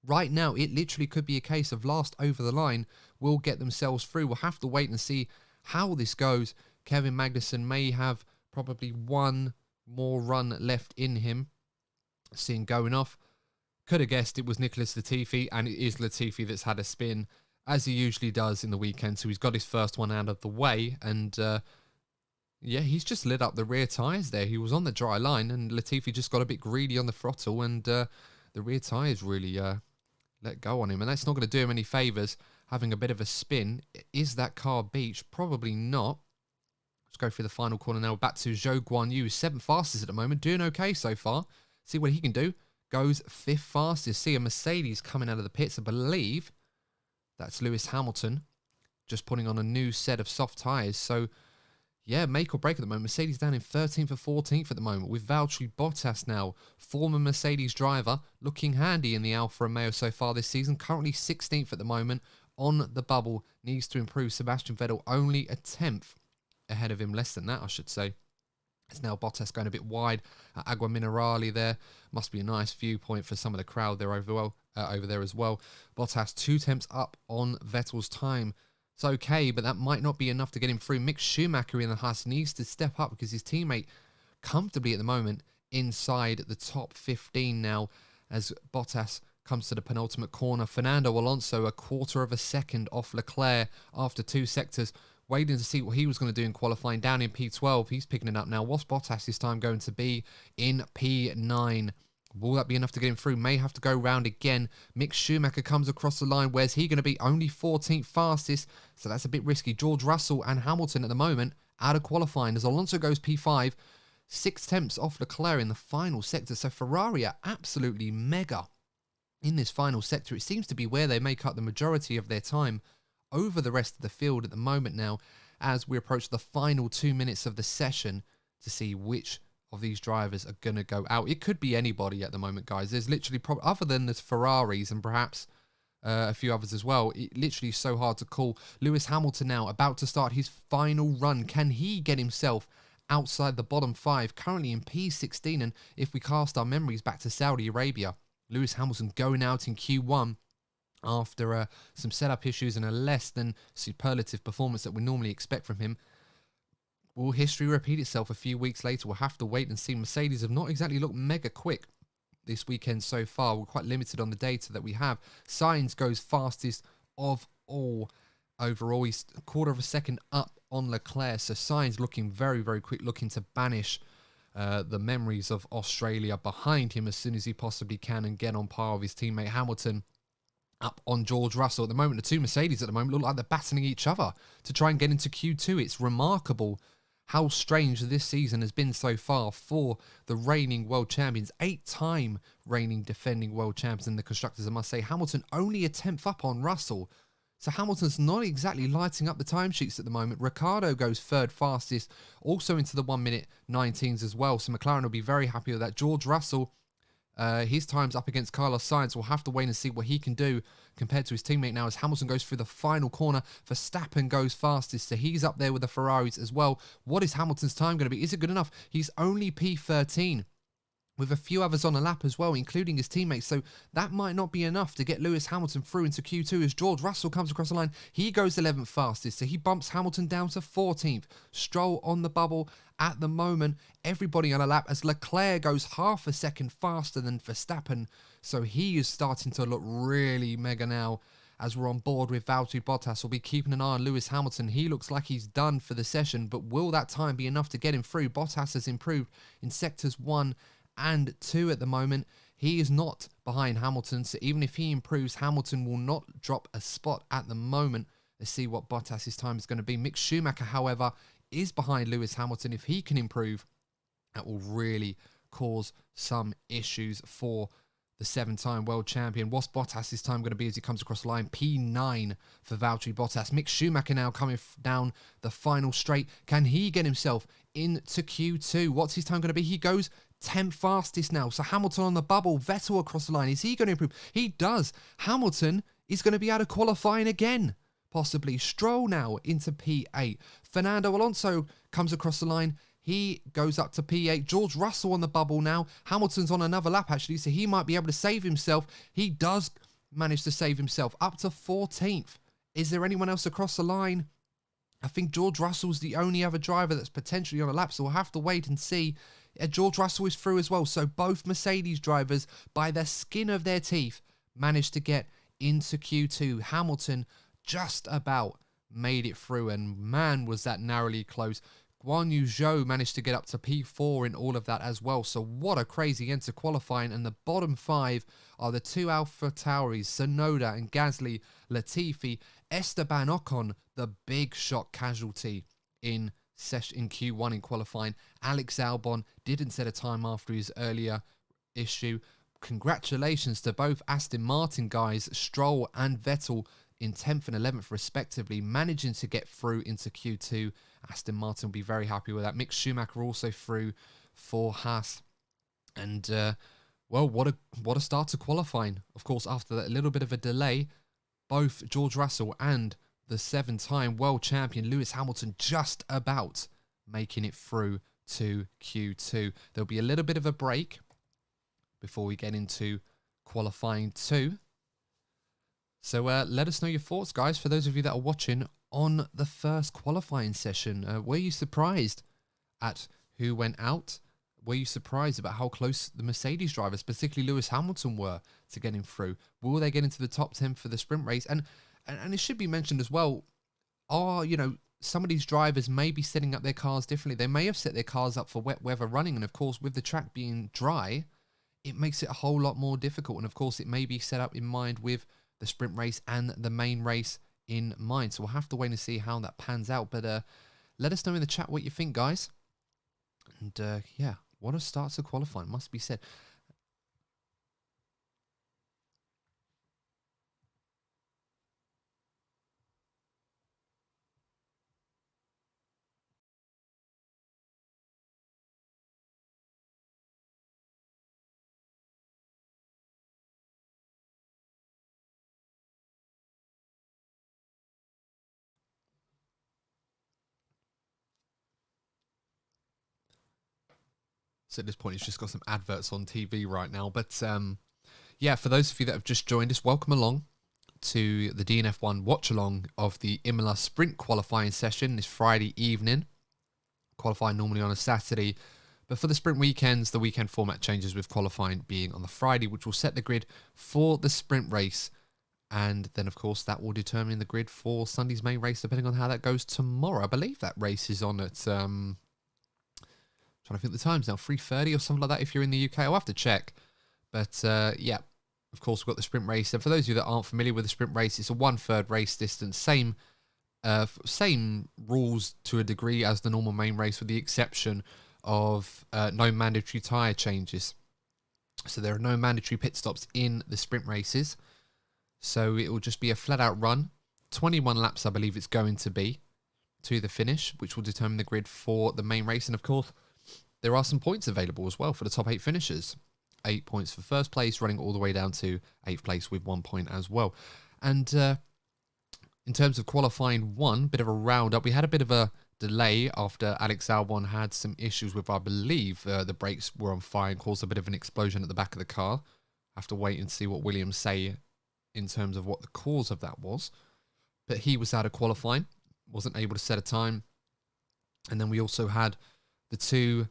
Right now, it literally could be a case of last over the line will get themselves through. We'll have to wait and see how this goes. Kevin Magnussen may have probably one more run left in him. Seeing going off. Could have guessed it was Nicholas Latifi, and it is Latifi that's had a spin, as he usually does in the weekend. So he's got his first one out of the way. And, yeah, he's just lit up the rear tyres there. He was on the dry line, and Latifi just got a bit greedy on the throttle. And the rear tyres really let go on him. And that's not going to do him any favours, having a bit of a spin. Is that car beached? Probably not. Let's go through the final corner now. Back to Zhou Guanyu, 7th fastest at the moment. Doing okay so far. See what he can do. Goes 5th fastest. See a Mercedes coming out of the pits, I believe. That's Lewis Hamilton, just putting on a new set of soft tyres. So, yeah, make or break at the moment. Mercedes down in 13th or 14th at the moment, with Valtteri Bottas now, former Mercedes driver, looking handy in the Alfa Romeo so far this season. Currently 16th at the moment on the bubble. Needs to improve. Sebastian Vettel only a 10th ahead of him. Less than that, I should say. It's now Bottas going a bit wide at Agua Minerale there. Must be a nice viewpoint for some of the crowd there over there as well. Bottas 2 tenths up on Vettel's time. It's okay, but that might not be enough to get him through. Mick Schumacher in the Haas needs to step up because his teammate comfortably at the moment inside the top 15 now as Bottas comes to the penultimate corner. Fernando Alonso a 1/4 of a second off Leclerc after 2 sectors. Waiting to see what he was going to do in qualifying. Down in P12, he's picking it up now. What's Bottas' time going to be in P9? Will that be enough to get him through? May have to go round again. Mick Schumacher comes across the line. Where's he going to be? Only 14th fastest, so that's a bit risky. George Russell and Hamilton at the moment out of qualifying as Alonso goes P5. 6 tenths off Leclerc in the final sector. So Ferrari are absolutely mega in this final sector. It seems to be where they make up the majority of their time over the rest of the field at the moment now, as we approach the final 2 minutes of the session to see which of these drivers are going to go out. It could be anybody at the moment, guys. There's literally, other than the Ferraris and perhaps a few others as well, it literally is so hard to call. Lewis Hamilton now about to start his final run. Can he get himself outside the bottom 5, currently in P16? And if we cast our memories back to Saudi Arabia, Lewis Hamilton going out in Q1 after some setup issues and a less than superlative performance that we normally expect from him. Will history repeat itself a few weeks later? We'll have to wait and see. Mercedes have not exactly looked mega quick this weekend so far. We're quite limited on the data that we have. Sainz goes fastest of all overall. He's a quarter of a second up on Leclerc. So Sainz looking very, very quick, looking to banish the memories of Australia behind him as soon as he possibly can and get on par with his teammate Hamilton. Up on George Russell. At the moment, the two Mercedes at the moment look like they're battling each other to try and get into Q2. It's remarkable how strange this season has been so far for the reigning world champions, 8-time reigning defending world champions in the constructors. I must say, Hamilton only a 10th up on Russell. So Hamilton's not exactly lighting up the timesheets at the moment. Ricciardo goes third fastest, also into the 1 minute 19s as well. So McLaren will be very happy with that. George Russell, his time's up against Carlos Sainz. We'll have to wait and see what he can do compared to his teammate now as Hamilton goes through the final corner. Verstappen goes fastest, so he's up there with the Ferraris as well. What is Hamilton's time going to be? Is it good enough? He's only P13 with a few others on a lap as well, including his teammates. So that might not be enough to get Lewis Hamilton through into Q2 as George Russell comes across the line. He goes 11th fastest, so he bumps Hamilton down to 14th. Stroll on the bubble at the moment. Everybody on a lap as Leclerc goes half a second faster than Verstappen. So he is starting to look really mega now as we're on board with Valtteri Bottas. We'll be keeping an eye on Lewis Hamilton. He looks like he's done for the session, but will that time be enough to get him through? Bottas has improved in sectors 1 and 2 at the moment. He is not behind Hamilton, so even if he improves, Hamilton will not drop a spot at the moment. Let's see what Bottas's time is going to be. Mick Schumacher, however, is behind Lewis Hamilton. If he can improve, that will really cause some issues for the 7-time world champion. What's Bottas's time going to be as he comes across the line? P9 for Valtteri Bottas. Mick Schumacher now coming down the final straight. Can he get himself into Q2? What's his time going to be? He goes 10th fastest now. So Hamilton on the bubble. Vettel across the line. Is he going to improve? He does. Hamilton is going to be out of qualifying again. Possibly. Stroll now into P8. Fernando Alonso comes across the line. He goes up to P8. George Russell on the bubble now. Hamilton's on another lap, actually, so he might be able to save himself. He does manage to save himself up to 14th. Is there anyone else across the line? I think George Russell's the only other driver that's potentially on a lap, so we'll have to wait and see. George Russell is through as well, so both Mercedes drivers, by the skin of their teeth, managed to get into Q2. Hamilton just about made it through, and man, was that narrowly close. Guan Yu Zhou managed to get up to P4 in all of that as well. So what a crazy end to qualifying. And the bottom 5 are the two Alpha Tauris, Tsunoda and Gasly. Latifi, Esteban Ocon, the big shock casualty in Q1 in qualifying. Alex Albon didn't set a time after his earlier issue. Congratulations to both Aston Martin guys, Stroll and Vettel, in 10th and 11th respectively, managing to get through into Q2. Aston Martin will be very happy with that. Mick Schumacher also through for Haas. And, well, what a start to qualifying. Of course, after that little bit of a delay, both George Russell and the 7-time world champion Lewis Hamilton just about making it through to Q2. There'll be a little bit of a break before we get into qualifying 2. So let us know your thoughts, guys, for those of you that are watching on the first qualifying session. Were you surprised at who went out? Were you surprised about how close the Mercedes drivers, particularly Lewis Hamilton, were to getting through? Will they get into the top 10 for the sprint race? And it should be mentioned as well, some of these drivers may be setting up their cars differently. They may have set their cars up for wet weather running, and of course, with the track being dry, it makes it a whole lot more difficult. And of course, it may be set up in mind with the sprint race and the main race in mind. So we'll have to wait and see how that pans out. But let us know in the chat what you think, guys. And yeah, what a start to qualifying, must be said. So at this point, it's just got some adverts on TV right now. But yeah, for those of you that have just joined us, welcome along to the DNF1 watch-along of the Imola sprint qualifying session this Friday evening. Qualifying normally on a Saturday, but for the sprint weekends, the weekend format changes with qualifying being on the Friday, which will set the grid for the sprint race. And then, of course, that will determine the grid for Sunday's main race, depending on how that goes tomorrow. I believe that race is on at, trying to think the times now, 3:30 or something like that if you're in the UK. I'll have to check. But, yeah, of course, we've got the sprint race. And for those of you that aren't familiar with the sprint race, it's a 1/3 race distance. Same rules to a degree as the normal main race, with the exception of no mandatory tyre changes. So there are no mandatory pit stops in the sprint races. So it will just be a flat-out run. 21 laps, I believe it's going to be, to the finish, which will determine the grid for the main race. And, of course, there are some points available as well for the top 8 finishers. 8 points for first place, running all the way down to 8th place with 1 point as well. And in terms of qualifying one, bit of a roundup. We had a bit of a delay after Alex Albon had some issues with, I believe, the brakes were on fire and caused a bit of an explosion at the back of the car. Have to wait and see what Williams say in terms of what the cause of that was. But he was out of qualifying, wasn't able to set a time. And then we also had the two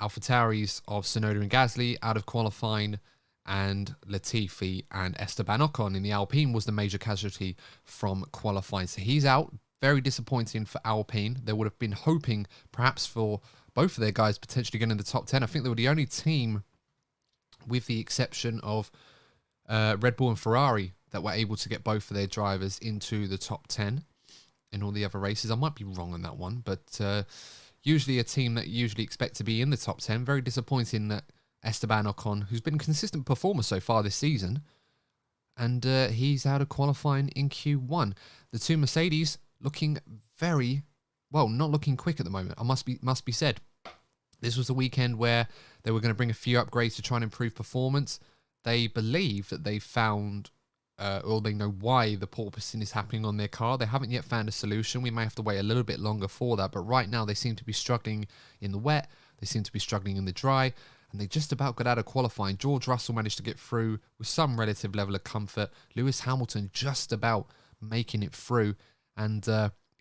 AlphaTauris of Tsunoda and Gasly out of qualifying, and Latifi and Esteban Ocon in the Alpine was the major casualty from qualifying. So he's out. Very disappointing for Alpine. They would have been hoping perhaps for both of their guys potentially getting in the top 10. I think they were the only team, with the exception of Red Bull and Ferrari, that were able to get both of their drivers into the top 10 in all the other races. I might be wrong on that one, but usually a team that you usually expect to be in the top 10. Very disappointing that Esteban Ocon, who's been a consistent performer so far this season, and he's out of qualifying in Q1. The two Mercedes looking very, well, not looking quick at the moment, I must be said. This was a weekend where they were going to bring a few upgrades to try and improve performance. They believe that they found, or they know why the porpoising is happening on their car. They haven't yet found a solution. We may have to wait a little bit longer for that. But right now, they seem to be struggling in the wet. They seem to be struggling in the dry. And they just about got out of qualifying. George Russell managed to get through with some relative level of comfort. Lewis Hamilton just about making it through. And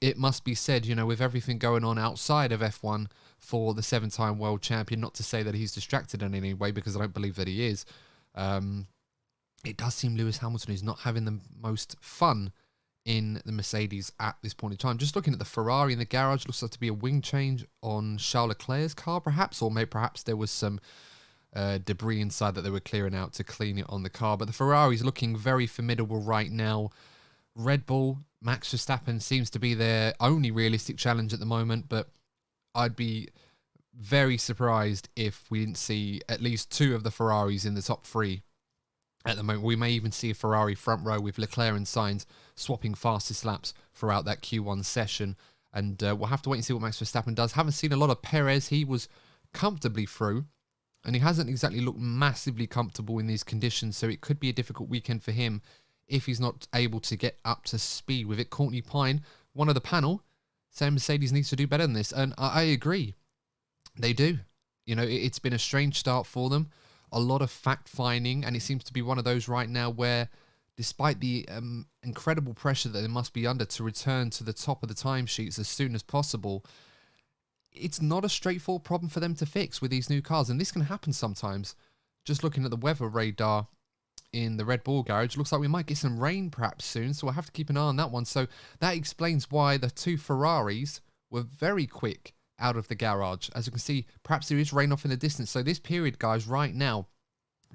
it must be said, you know, with everything going on outside of F1 for the 7-time world champion, not to say that he's distracted in any way, because I don't believe that he is. It does seem Lewis Hamilton is not having the most fun in the Mercedes at this point in time. Just looking at the Ferrari in the garage, looks like to be a wing change on Charles Leclerc's car, perhaps, or maybe perhaps there was some debris inside that they were clearing out to clean it on the car. But the Ferrari's looking very formidable right now. Red Bull, Max Verstappen seems to be their only realistic challenge at the moment, but I'd be very surprised if we didn't see at least two of the Ferraris in the top 3 at the moment. We may even see a Ferrari front row with Leclerc and Sainz swapping fastest laps throughout that Q1 session. And we'll have to wait and see what Max Verstappen does. Haven't seen a lot of Perez. He was comfortably through, and he hasn't exactly looked massively comfortable in these conditions. So it could be a difficult weekend for him if he's not able to get up to speed with it. Courtney Pine, one of the panel, saying Mercedes needs to do better than this. And I agree. They do. You know, it's been a strange start for them. A lot of fact-finding, and it seems to be one of those right now where, despite the incredible pressure that they must be under to return to the top of the timesheets as soon as possible, it's not a straightforward problem for them to fix with these new cars. And this can happen sometimes. Just looking at the weather radar in the Red Bull garage, looks like we might get some rain perhaps soon, so we'll have to keep an eye on that one. So that explains why the two Ferraris were very quick out of the garage. As you can see, perhaps there is rain off in the distance. So this period, guys, right now,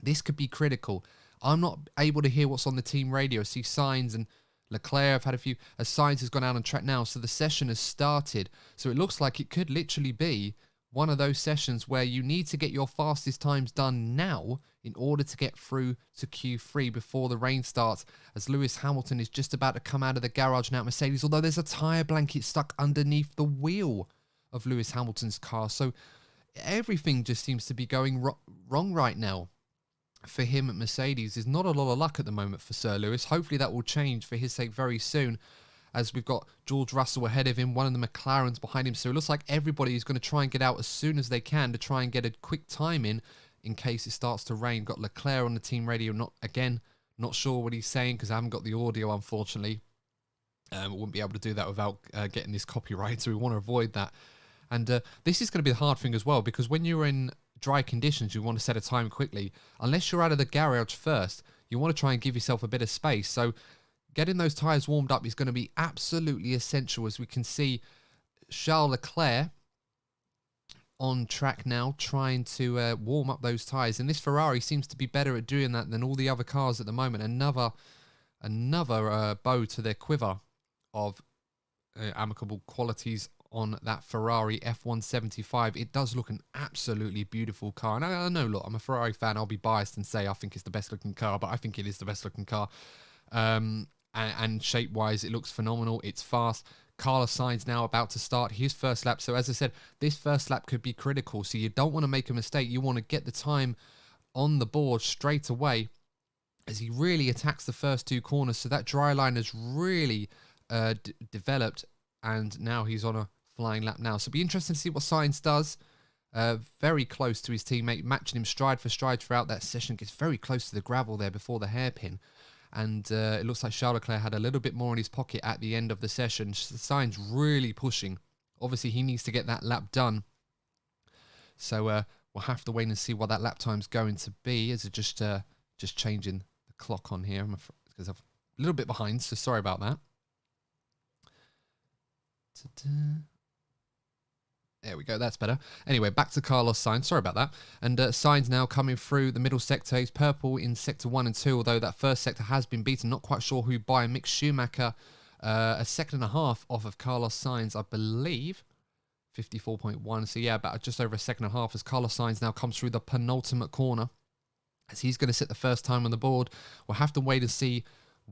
this could be critical. I'm not able to hear what's on the team radio. I see Sainz and Leclerc. I've had a few, as Sainz has gone out on track now. So the session has started. So it looks like it could literally be one of those sessions where you need to get your fastest times done now in order to get through to Q3 before the rain starts, as Lewis Hamilton is just about to come out of the garage now at Mercedes, although there's a tyre blanket stuck underneath the wheel of Lewis Hamilton's car. So everything just seems to be going wrong right now for him at Mercedes. There's not a lot of luck at the moment for Sir Lewis. Hopefully that will change for his sake very soon, as we've got George Russell ahead of him, one of the McLarens behind him. So it looks like everybody is going to try and get out as soon as they can to try and get a quick time in case it starts to rain. Got Leclerc on the team radio. Not sure what he's saying because I haven't got the audio, unfortunately. I wouldn't be able to do that without getting this copyright, so we want to avoid that. And this is going to be the hard thing as well, because when you're in dry conditions, you want to set a time quickly. Unless you're out of the garage first, you want to try and give yourself a bit of space. So getting those tyres warmed up is going to be absolutely essential, as we can see Charles Leclerc on track now trying to warm up those tyres. And this Ferrari seems to be better at doing that than all the other cars at the moment. Another bow to their quiver of amicable qualities on that Ferrari F175. It does look an absolutely beautiful car. And I know, look, I'm a Ferrari fan. I'll be biased and say I think it's the best looking car, but I think it is the best looking car. And shape-wise, it looks phenomenal. It's fast. Carlos Sainz now about to start his first lap. So as I said, this first lap could be critical. So you don't want to make a mistake. You want to get the time on the board straight away as he really attacks the first two corners. So that dry line has really developed, and now he's on a flying lap now. So it'll be interesting to see what Sainz does. Very close to his teammate, matching him stride for stride throughout that session. Gets very close to the gravel there before the hairpin. And it looks like Charles Leclerc had a little bit more in his pocket at the end of the session. Sainz really pushing. Obviously, he needs to get that lap done. So we'll have to wait and see what that lap time's going to be. As it just changing the clock on here, because I'm a little bit behind, so sorry about that. There we go, that's better. Anyway, back to Carlos Sainz. Sorry about that. And Sainz now coming through the middle sector. He's purple in sector 1 and 2, although that first sector has been beaten. Not quite sure who by. Mick Schumacher, a second and a half off of Carlos Sainz, I believe. 54.1. So yeah, about just over a second and a half as Carlos Sainz now comes through the penultimate corner, as he's going to set the first time on the board. We'll have to wait and see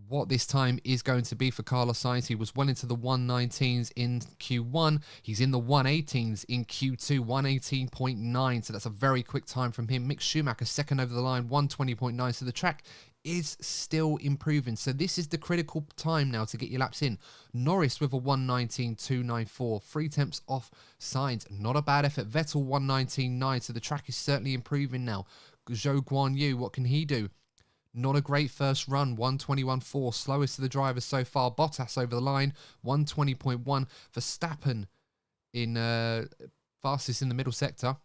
what this time is going to be for Carlos Sainz. He was well into the 119s in Q1. He's in the 118s in Q2, 118.9. So that's a very quick time from him. Mick Schumacher, second over the line, 120.9. So the track is still improving. So this is the critical time now to get your laps in. Norris with a 119.294. 3 tenths off Sainz. Not a bad effort. Vettel 119.9. So the track is certainly improving now. Zhou Guanyu, what can he do? Not a great first run, 121.4, slowest of the drivers so far. Bottas over the line, 120.1. Verstappen in fastest in the middle sector.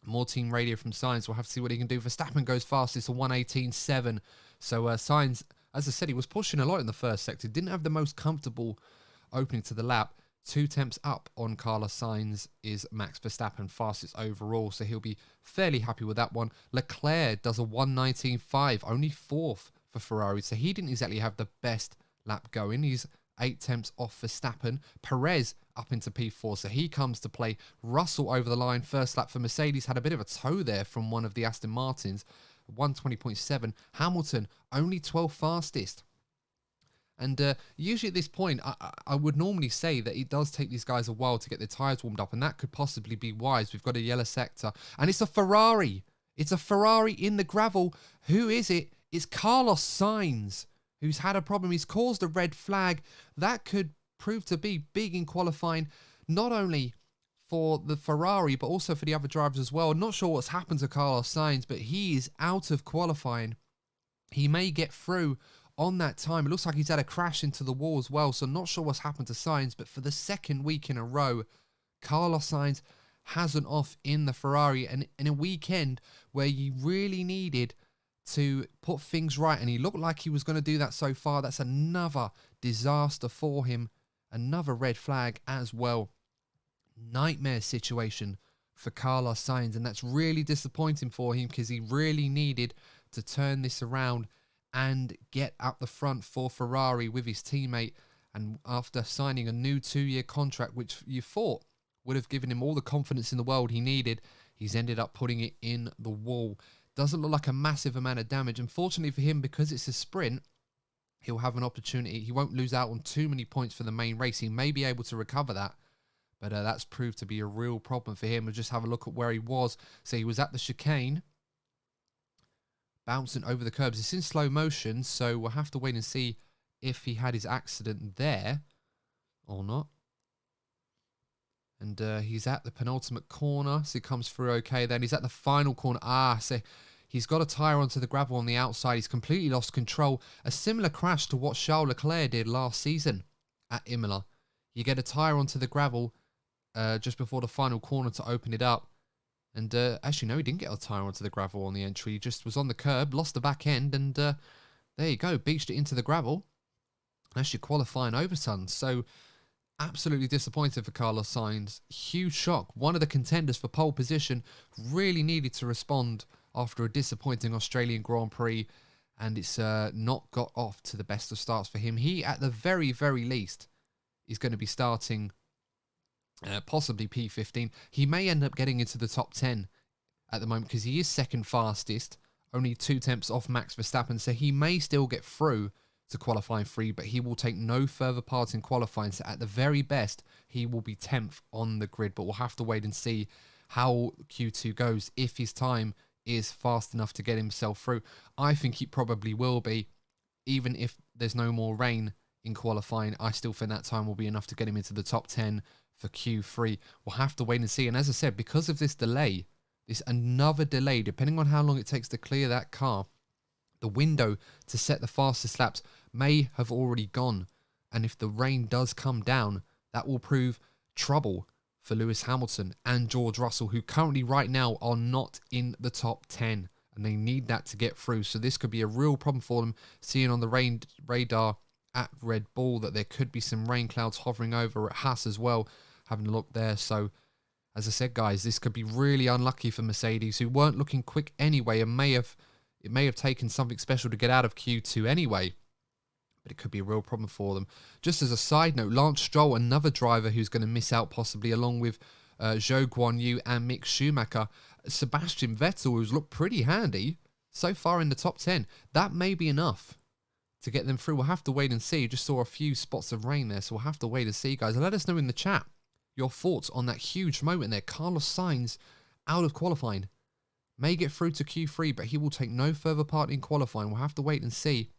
More team radio from Sainz. We'll have to see what he can do. Verstappen goes fastest, a 118.7. So Sainz, as I said, he was pushing a lot in the first sector. Didn't have the most comfortable opening to the lap. 2 tenths up on Carlos Sainz is Max Verstappen, fastest overall, so he'll be fairly happy with that one. Leclerc does a 119.5, only 4th for Ferrari, so he didn't exactly have the best lap going. He's 8 tenths off Verstappen. Perez up into P4, so he comes to play. Russell over the line, first lap for Mercedes, had a bit of a tow there from one of the Aston Martins, 120.7. Hamilton, only 12th fastest. And usually at this point, I would normally say that it does take these guys a while to get their tyres warmed up, and that could possibly be wise. We've got a yellow sector, and it's a Ferrari. It's a Ferrari in the gravel. Who is it? It's Carlos Sainz, who's had a problem. He's caused a red flag. That could prove to be big in qualifying, not only for the Ferrari, but also for the other drivers as well. Not sure what's happened to Carlos Sainz, but he is out of qualifying. He may get through on that time. It looks like he's had a crash into the wall as well, so not sure what's happened to Sainz, but for the second week in a row, Carlos Sainz has an off in the Ferrari, and in a weekend where you really needed to put things right, and he looked like he was going to do that so far. That's another disaster for him, another red flag as well. Nightmare situation for Carlos Sainz, and that's really disappointing for him because he really needed to turn this around and get up the front for Ferrari with his teammate. And after signing a new 2-year contract, which you thought would have given him all the confidence in the world he needed. He's ended up putting it in the wall. Doesn't look like a massive amount of damage. Unfortunately for him, because it's a sprint, he'll have an opportunity. He won't lose out on too many points for the main race. He may be able to recover that, but that's proved to be a real problem for him. We'll just have a look at where he was. So he was at the chicane, bouncing over the curbs. It's in slow motion, so we'll have to wait and see if he had his accident there or not. And he's at the penultimate corner, so he comes through okay. Then he's at the final corner. So he's got a tyre onto the gravel on the outside. He's completely lost control. A similar crash to what Charles Leclerc did last season at Imola. You get a tyre onto the gravel just before the final corner to open it up. And actually, no, he didn't get a tyre onto the gravel on the entry. He just was on the curb, lost the back end, and there you go, beached it into the gravel. Actually qualifying overtons. So absolutely disappointed for Carlos Sainz. Huge shock. One of the contenders for pole position, really needed to respond after a disappointing Australian Grand Prix, and it's not got off to the best of starts for him. He, at the very, very least, is going to be starting possibly P15. He may end up getting into the top 10 at the moment because he is second fastest, only 2 tenths off Max Verstappen, so he may still get through to qualifying 3, but he will take no further part in qualifying, so at the very best, he will be 10th on the grid, but we'll have to wait and see how Q2 goes, if his time is fast enough to get himself through. I think he probably will be, even if there's no more rain in qualifying. I still think that time will be enough to get him into the top 10 for Q3. We'll have to wait and see, and as I said, because of this delay, this another delay, depending on how long it takes to clear that car, the window to set the fastest laps may have already gone. And if the rain does come down, that will prove trouble for Lewis Hamilton and George Russell, who currently right now are not in the top 10. And they need that to get through. So this could be a real problem for them, seeing on the radar at Red Bull that there could be some rain clouds hovering over at Haas as well. Having a look there. So as I said, guys, this could be really unlucky for Mercedes, who weren't looking quick anyway, and it may have taken something special to get out of Q2 anyway, but it could be a real problem for them. Just as a side note, Lance Stroll, another driver who's going to miss out possibly, along with Zhou Guanyu and Mick Schumacher. Sebastian Vettel, who's looked pretty handy so far in the top 10. That may be enough to get them through. We'll have to wait and see. Just saw a few spots of rain there, so we'll have to wait and see, guys. Let us know in the chat your thoughts on that huge moment there. Carlos Sainz out of qualifying. May get through to Q3, but he will take no further part in qualifying. We'll have to wait and see.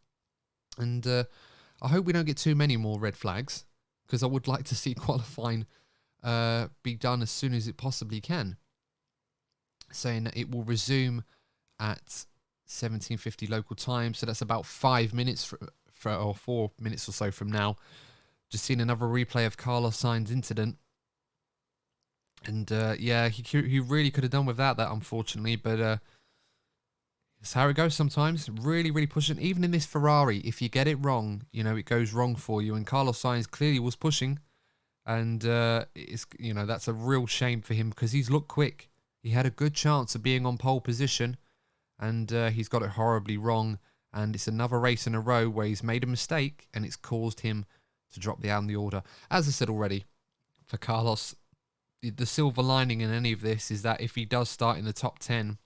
And I hope we don't get too many more red flags, because I would like to see qualifying be done as soon as it possibly can. Saying that it will resume at 17:50 local time, so that's about 5 minutes or 4 minutes or so from now. Just seen another replay of Carlos Sainz incident. And yeah, he really could have done without that, unfortunately. But it's how it goes sometimes. Really, really pushing. Even in this Ferrari, if you get it wrong, you know, it goes wrong for you. And Carlos Sainz clearly was pushing. And, you know, that's a real shame for him, because he's looked quick. He had a good chance of being on pole position. And he's got it horribly wrong. And it's another race in a row where he's made a mistake, and it's caused him to drop down the order. As I said already, for Carlos, the silver lining in any of this is that if he does start in the top 10,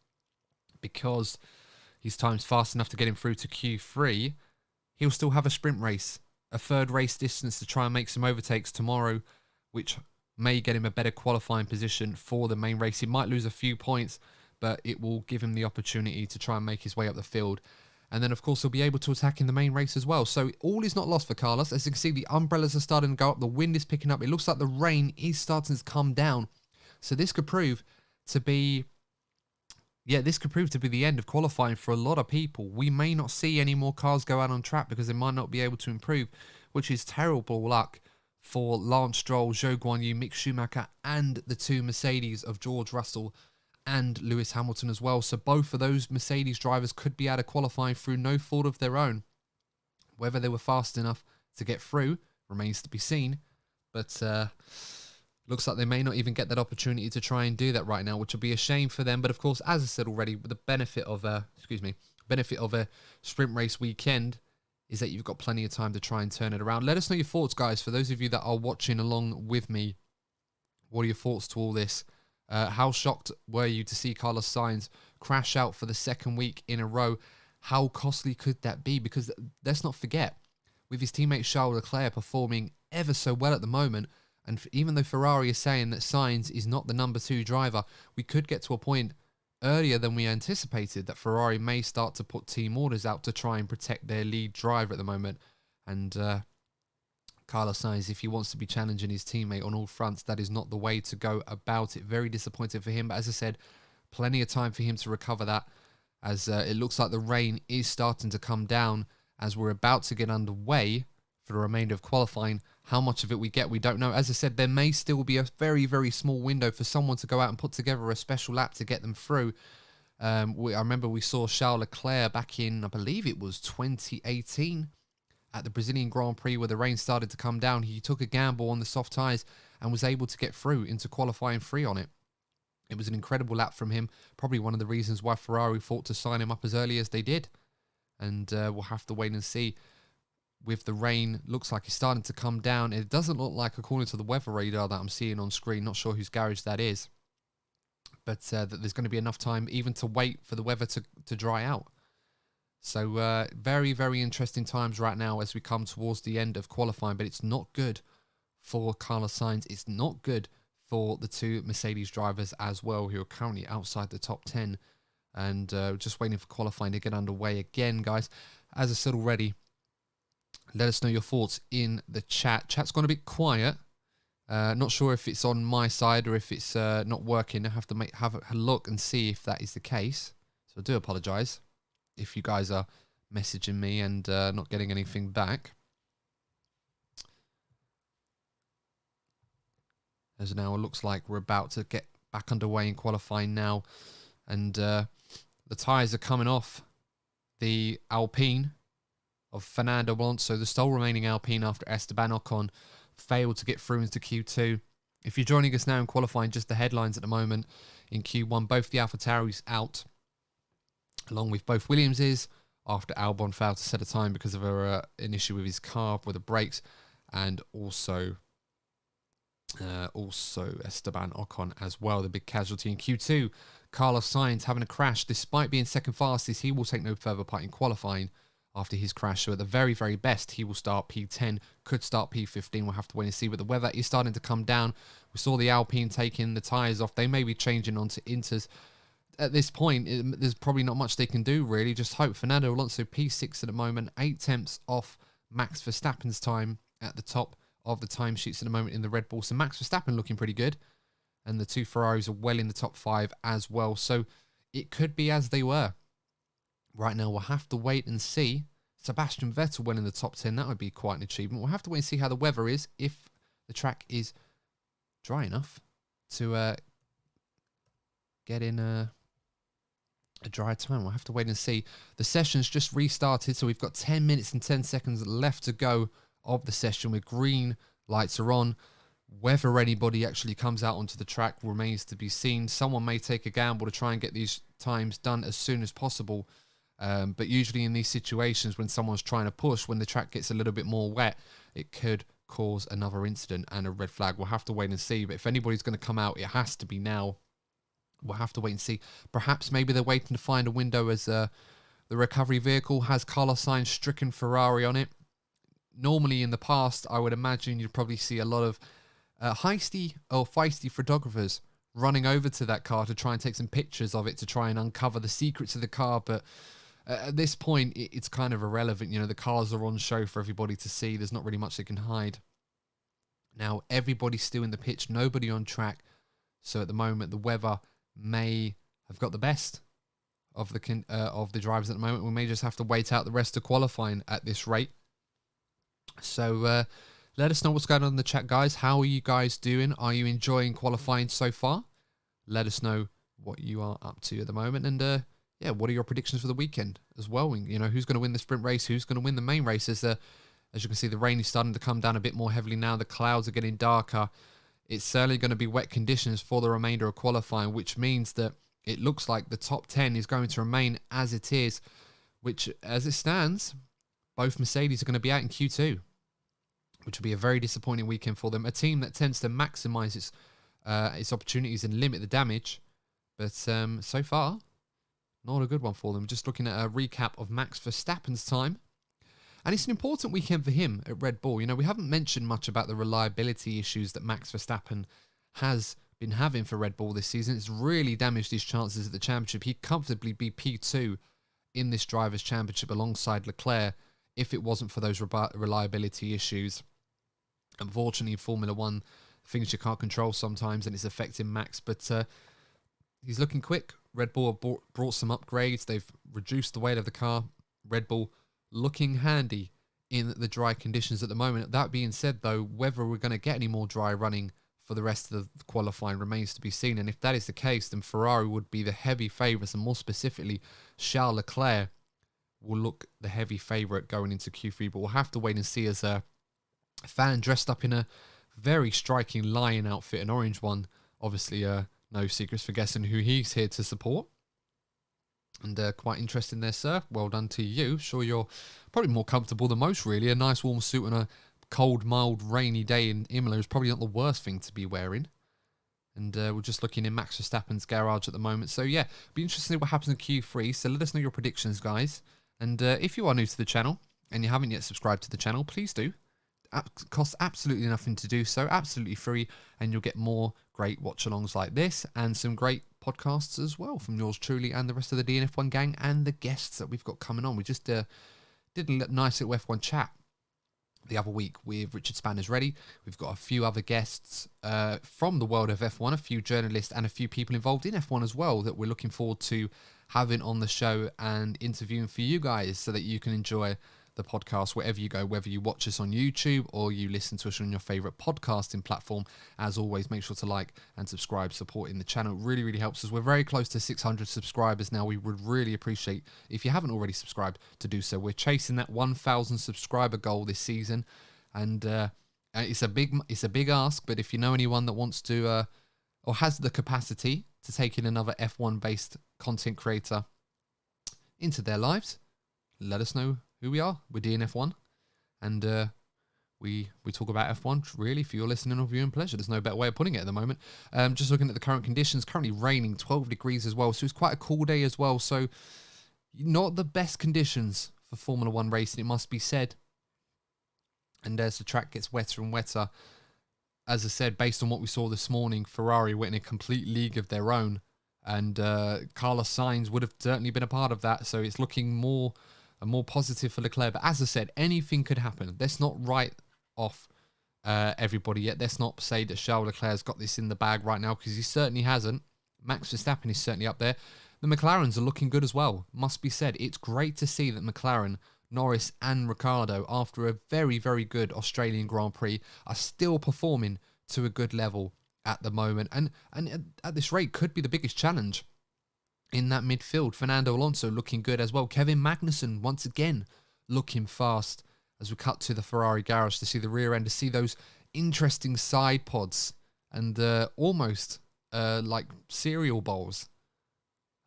because his time's fast enough to get him through to Q3, he'll still have a sprint race, a third race distance to try and make some overtakes tomorrow, which may get him a better qualifying position for the main race. He might lose a few points, but it will give him the opportunity to try and make his way up the field. And then, of course, he'll be able to attack in the main race as well. So all is not lost for Carlos. As you can see, the umbrellas are starting to go up. The wind is picking up. It looks like the rain is starting to come down. So this could prove to be... yeah, this could prove to be the end of qualifying for a lot of people. We may not see any more cars go out on track because they might not be able to improve, which is terrible luck for Lance Stroll, Zhou Guanyu, Mick Schumacher, and the 2 Mercedes of George Russell and Lewis Hamilton as well. So both of those Mercedes drivers could be out of qualifying through no fault of their own. Whether they were fast enough to get through remains to be seen. But looks like they may not even get that opportunity to try and do that right now, which will be a shame for them. But of course, as I said already, the benefit of a sprint race weekend is that you've got plenty of time to try and turn it around. Let us know your thoughts, guys. For those of you that are watching along with me, What are your thoughts to all this? How shocked were you to see Carlos Sainz crash out for the second week in a row? How costly could that be? Because let's not forget, with his teammate Charles Leclerc performing ever so well at the moment, and even though Ferrari is saying that Sainz is not the number 2 driver, we could get to a point earlier than we anticipated that Ferrari may start to put team orders out to try and protect their lead driver at the moment. And Carlos Sainz, if he wants to be challenging his teammate on all fronts, that is not the way to go about it. Very disappointed for him, but as I said, plenty of time for him to recover that, as it looks like the rain is starting to come down as we're about to get underway for the remainder of qualifying. How much of it we get, we don't know. As I said, there may still be a very, very small window for someone to go out and put together a special lap to get them through. I remember we saw Charles Leclerc back in, I believe it was 2018, at the Brazilian Grand Prix, where the rain started to come down. He took a gamble on the soft tyres and was able to get through into qualifying 3 on it. It was an incredible lap from him. Probably one of the reasons why Ferrari thought to sign him up as early as they did. And we'll have to wait and see. With the rain, looks like it's starting to come down. It doesn't look like, according to the weather radar that I'm seeing on screen, not sure whose garage that is, but that there's going to be enough time even to wait for the weather to dry out. So very, very interesting times right now as we come towards the end of qualifying, but it's not good for Carlos Sainz. It's not good for the 2 Mercedes drivers as well, who are currently outside the top 10 and just waiting for qualifying to get underway again, guys. As I said already, let us know your thoughts in the chat. Chat's gone a bit quiet. Not sure if it's on my side or if it's not working. I have to have a look and see if that is the case. So I do apologise if you guys are messaging me and not getting anything back. As now it looks like we're about to get back underway in qualifying now. And the tyres are coming off the Alpine of Fernando Alonso, the sole remaining Alpine after Esteban Ocon failed to get through into Q2. If you're joining us now in qualifying, just the headlines at the moment. In Q1, both the AlphaTauris out, along with both Williamses, after Albon failed to set a time because of an issue with his car with the brakes, and also Esteban Ocon as well, the big casualty in Q2. Carlos Sainz having a crash. Despite being second fastest, he will take no further part in qualifying after his crash. So at the very, very best, he will start P10, could start P15. We'll have to wait and see. But the weather is starting to come down. We saw the Alpine taking the tyres off. They may be changing onto Inters. At this point, there's probably not much they can do, really. Just hope. Fernando Alonso P6 at the moment, 8 tenths off Max Verstappen's time at the top of the timesheets at the moment in the Red Bull. So Max Verstappen looking pretty good. And the 2 Ferraris are well in the top 5 as well. So it could be as they were. Right now, we'll have to wait and see. Sebastian Vettel well in the top 10. That would be quite an achievement. We'll have to wait and see how the weather is, if the track is dry enough to get in a dry time. We'll have to wait and see. The session's just restarted, so we've got 10 minutes and 10 seconds left to go of the session with green lights are on. Whether anybody actually comes out onto the track remains to be seen. Someone may take a gamble to try and get these times done as soon as possible. But usually in these situations, when someone's trying to push, when the track gets a little bit more wet, it could cause another incident and a red flag. We'll have to wait and see. But if anybody's going to come out, it has to be now. We'll have to wait and see. Perhaps maybe they're waiting to find a window as the recovery vehicle has Carlos Sainz stricken Ferrari on it. Normally in the past, I would imagine you'd probably see a lot of heisty or feisty photographers running over to that car to try and take some pictures of it to try and uncover the secrets of the car. But at this point, it's kind of irrelevant. You know, the cars are on show for everybody to see. There's not really much they can hide. Now, everybody's still in the pitch, nobody on track. So at the moment, the weather may have got the best of the drivers at the moment. We may just have to wait out the rest of qualifying at this rate. So let us know what's going on in the chat, guys. How are you guys doing? Are you enjoying qualifying so far? Let us know what you are up to at the moment. And yeah, what are your predictions for the weekend as well? You know, who's going to win the sprint race? Who's going to win the main race? As you can see, the rain is starting to come down a bit more heavily now. The clouds are getting darker. It's certainly going to be wet conditions for the remainder of qualifying, which means that it looks like the top 10 is going to remain as it is, which, as it stands, both Mercedes are going to be out in Q2, which will be a very disappointing weekend for them. A team that tends to maximise its its opportunities and limit the damage. But so far, not a good one for them. Just looking at a recap of Max Verstappen's time. And it's an important weekend for him at Red Bull. You know, we haven't mentioned much about the reliability issues that Max Verstappen has been having for Red Bull this season. It's really damaged his chances at the championship. He'd comfortably be P2 in this Drivers' Championship alongside Leclerc if it wasn't for those reliability issues. Unfortunately, in Formula 1, things you can't control sometimes, and it's affecting Max. But he's looking quick. Red Bull have brought some upgrades. They've reduced the weight of the car. Red Bull looking handy in the dry conditions at the moment. That being said, though, whether we're going to get any more dry running for the rest of the qualifying remains to be seen. And if that is the case, then Ferrari would be the heavy favourites, and more specifically, Charles Leclerc will look the heavy favourite going into Q3. But we'll have to wait and see, as a fan dressed up in a very striking lion outfit, an orange one. Obviously, no secrets for guessing who he's here to support. And quite interesting there, sir. Well done to you. Sure, you're probably more comfortable than most, really. A nice warm suit on a cold, mild, rainy day in Imola is probably not the worst thing to be wearing. And we're just looking in Max Verstappen's garage at the moment. So, yeah, be interesting to see what happens in Q3. So let us know your predictions, guys. And if you are new to the channel and you haven't yet subscribed to the channel, please do. Costs absolutely nothing to do so, absolutely free, and you'll get more great watch-alongs like this and some great podcasts as well from yours truly and the rest of the DNF1 gang and the guests that we've got coming on. We just did a nice little F1 chat the other week with Richard Spanners Ready. We've got a few other guests from the world of F1, a few journalists and a few people involved in F1 as well that we're looking forward to having on the show and interviewing for you guys so that you can enjoy the podcast wherever you go, whether you watch us on YouTube or you listen to us on your favorite podcasting platform. As always, make sure to like and subscribe, supporting the channel. It really, really helps us. We're very close to 600 subscribers now. We would really appreciate if you haven't already subscribed to do so. We're chasing that 1,000 subscriber goal this season, and it's a big ask. But if you know anyone that wants to or has the capacity to take in another F1 based content creator into their lives, let us know who we are. We're DNF1, and we talk about F1 really for your listening or viewing pleasure. There's no better way of putting it at the moment. Just looking at the current conditions, currently raining, 12 degrees as well, so it's quite a cool day as well. So not the best conditions for Formula 1 racing, it must be said. And as the track gets wetter and wetter, as I said, based on what we saw this morning, Ferrari went in a complete league of their own, and Carlos Sainz would have certainly been a part of that. So it's looking more positive for Leclerc. But as I said, anything could happen. Let's not write off everybody yet. Let's not say that Charles Leclerc's got this in the bag right now, because he certainly hasn't. Max Verstappen is certainly up there. The McLarens are looking good as well, must be said. It's great to see that McLaren, Norris and Ricciardo, after a very, very good Australian Grand Prix, are still performing to a good level at the moment. And at this rate, could be the biggest challenge in that midfield. Fernando Alonso looking good as well. Kevin Magnussen once again looking fast, as we cut to the Ferrari garage to see the rear end, to see those interesting side pods and almost like cereal bowls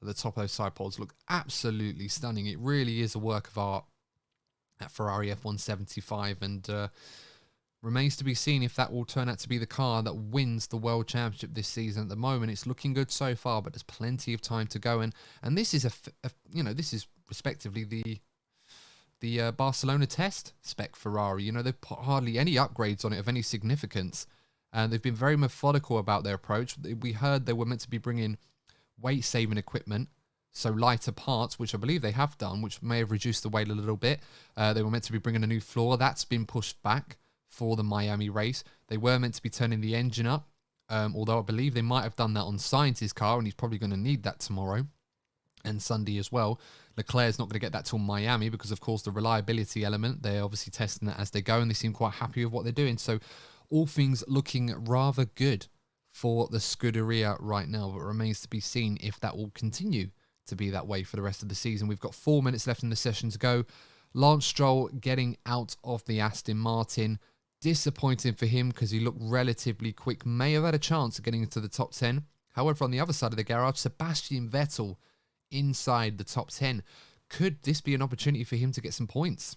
at the top of those side pods. Look absolutely stunning. It really is a work of art at Ferrari F175, and remains to be seen if that will turn out to be the car that wins the World Championship this season. At the moment, it's looking good so far, but there's plenty of time to go. And this is this is respectively the Barcelona test spec Ferrari. You know, they've put hardly any upgrades on it of any significance, and they've been very methodical about their approach. We heard they were meant to be bringing weight-saving equipment, so lighter parts, which I believe they have done, which may have reduced the weight a little bit. They were meant to be bringing a new floor. That's been pushed back for the Miami race. They were meant to be turning the engine up, although I believe they might have done that on Sainz's car, and he's probably going to need that tomorrow and Sunday as well. Leclerc's not going to get that till Miami because, of course, the reliability element, they're obviously testing that as they go, and they seem quite happy with what they're doing. So all things looking rather good for the Scuderia right now, but it remains to be seen if that will continue to be that way for the rest of the season. We've got 4 minutes left in the session to go. Lance Stroll getting out of the Aston Martin. Disappointing for him because he looked relatively quick. May have had a chance of getting into the top 10. However, on the other side of the garage, Sebastian Vettel inside the top 10. Could this be an opportunity for him to get some points?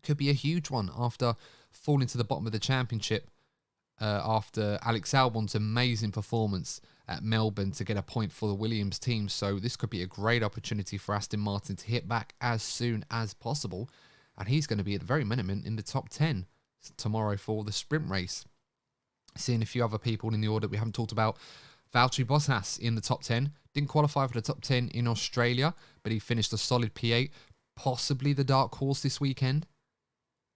Could be a huge one after falling to the bottom of the championship after Alex Albon's amazing performance at Melbourne to get a point for the Williams team. So this could be a great opportunity for Aston Martin to hit back as soon as possible. And he's going to be at the very minimum in the top 10 tomorrow for the sprint race. Seeing a few other people in the order we haven't talked about. Valtteri Bottas in the top 10. Didn't qualify for the top 10 in Australia, but he finished a solid P8. Possibly the dark horse this weekend.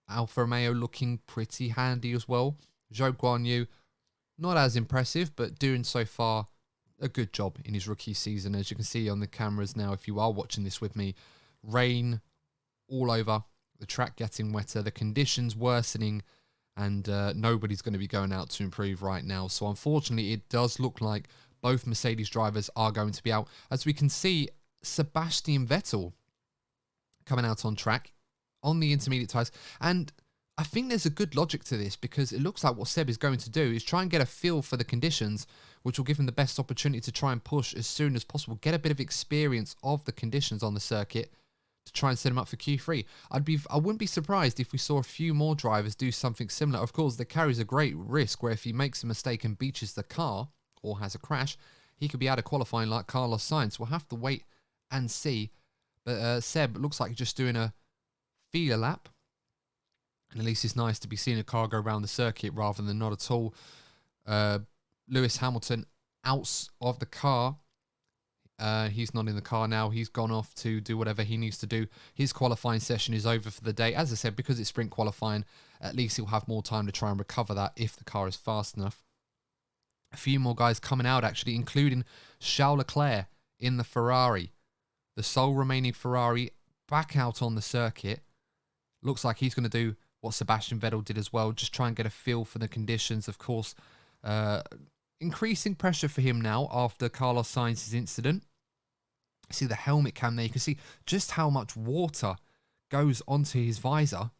Alfa Romeo looking pretty handy as well. Zhou Guanyu, not as impressive, but doing so far a good job in his rookie season. As you can see on the cameras now, if you are watching this with me, rain all over, the track getting wetter, the conditions worsening, and nobody's going to be going out to improve right now. So unfortunately, it does look like both Mercedes drivers are going to be out. As we can see, Sebastian Vettel coming out on track on the intermediate tyres. And I think there's a good logic to this, because it looks like what Seb is going to do is try and get a feel for the conditions, which will give him the best opportunity to try and push as soon as possible, get a bit of experience of the conditions on the circuit to try and set him up for Q3. I wouldn't be surprised if we saw a few more drivers do something similar. Of course, there carries a great risk where if he makes a mistake and beaches the car or has a crash, he could be out of qualifying like Carlos Sainz. We'll have to wait and see. But Seb looks like just doing a feeler lap. And at least it's nice to be seeing a car go around the circuit rather than not at all. Lewis Hamilton out of the car. He's not in the car now. He's gone off to do whatever he needs to do. His qualifying session is over for the day. As I said, because it's sprint qualifying, at least he'll have more time to try and recover that if the car is fast enough. A few more guys coming out, actually, including Charles Leclerc in the Ferrari. The sole remaining Ferrari back out on the circuit. Looks like he's going to do what Sebastian Vettel did as well, just try and get a feel for the conditions. Of course, increasing pressure for him now after Carlos Sainz's incident. See the helmet cam there. You can see just how much water goes onto his visor.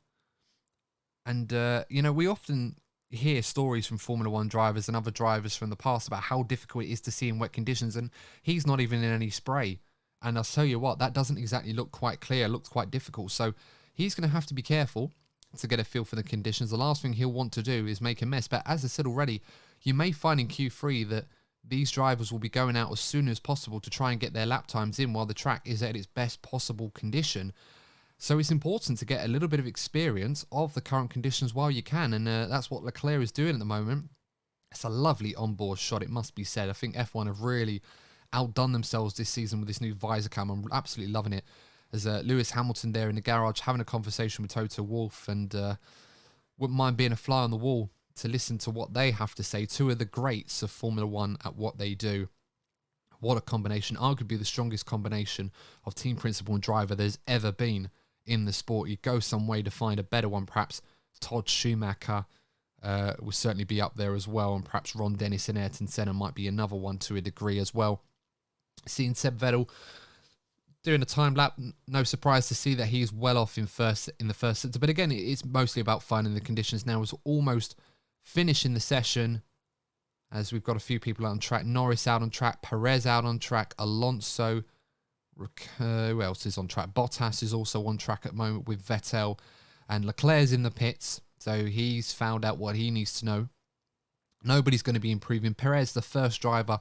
And, you know, we often hear stories from Formula One drivers and other drivers from the past about how difficult it is to see in wet conditions. And he's not even in any spray. And I'll tell you what, that doesn't exactly look quite clear. It looks quite difficult. So he's going to have to be careful to get a feel for the conditions. The last thing he'll want to do is make a mess. But as I said already, you may find in Q3 that these drivers will be going out as soon as possible to try and get their lap times in while the track is at its best possible condition. So it's important to get a little bit of experience of the current conditions while you can. And that's what Leclerc is doing at the moment. It's a lovely onboard shot, it must be said. I think F1 have really outdone themselves this season with this new visor cam. I'm absolutely loving it. There's Lewis Hamilton there in the garage having a conversation with Toto Wolff, and wouldn't mind being a fly on the wall to listen to what they have to say. Two of the greats of Formula One at what they do. What a combination. Arguably the strongest combination of team principal and driver there's ever been in the sport. You'd go some way to find a better one. Perhaps Todd Schumacher will certainly be up there as well, and perhaps Ron Dennis and Ayrton Senna might be another one to a degree as well. Seeing Seb Vettel doing a time lap, no surprise to see that he's well off in the first sector. But again, it's mostly about finding the conditions now. It's almost finishing the session as we've got a few people out on track. Norris out on track, Perez out on track, Alonso, who else is on track? Bottas is also on track at the moment with Vettel, and Leclerc's in the pits, so he's found out what he needs to know. Nobody's going to be improving. Perez, the first driver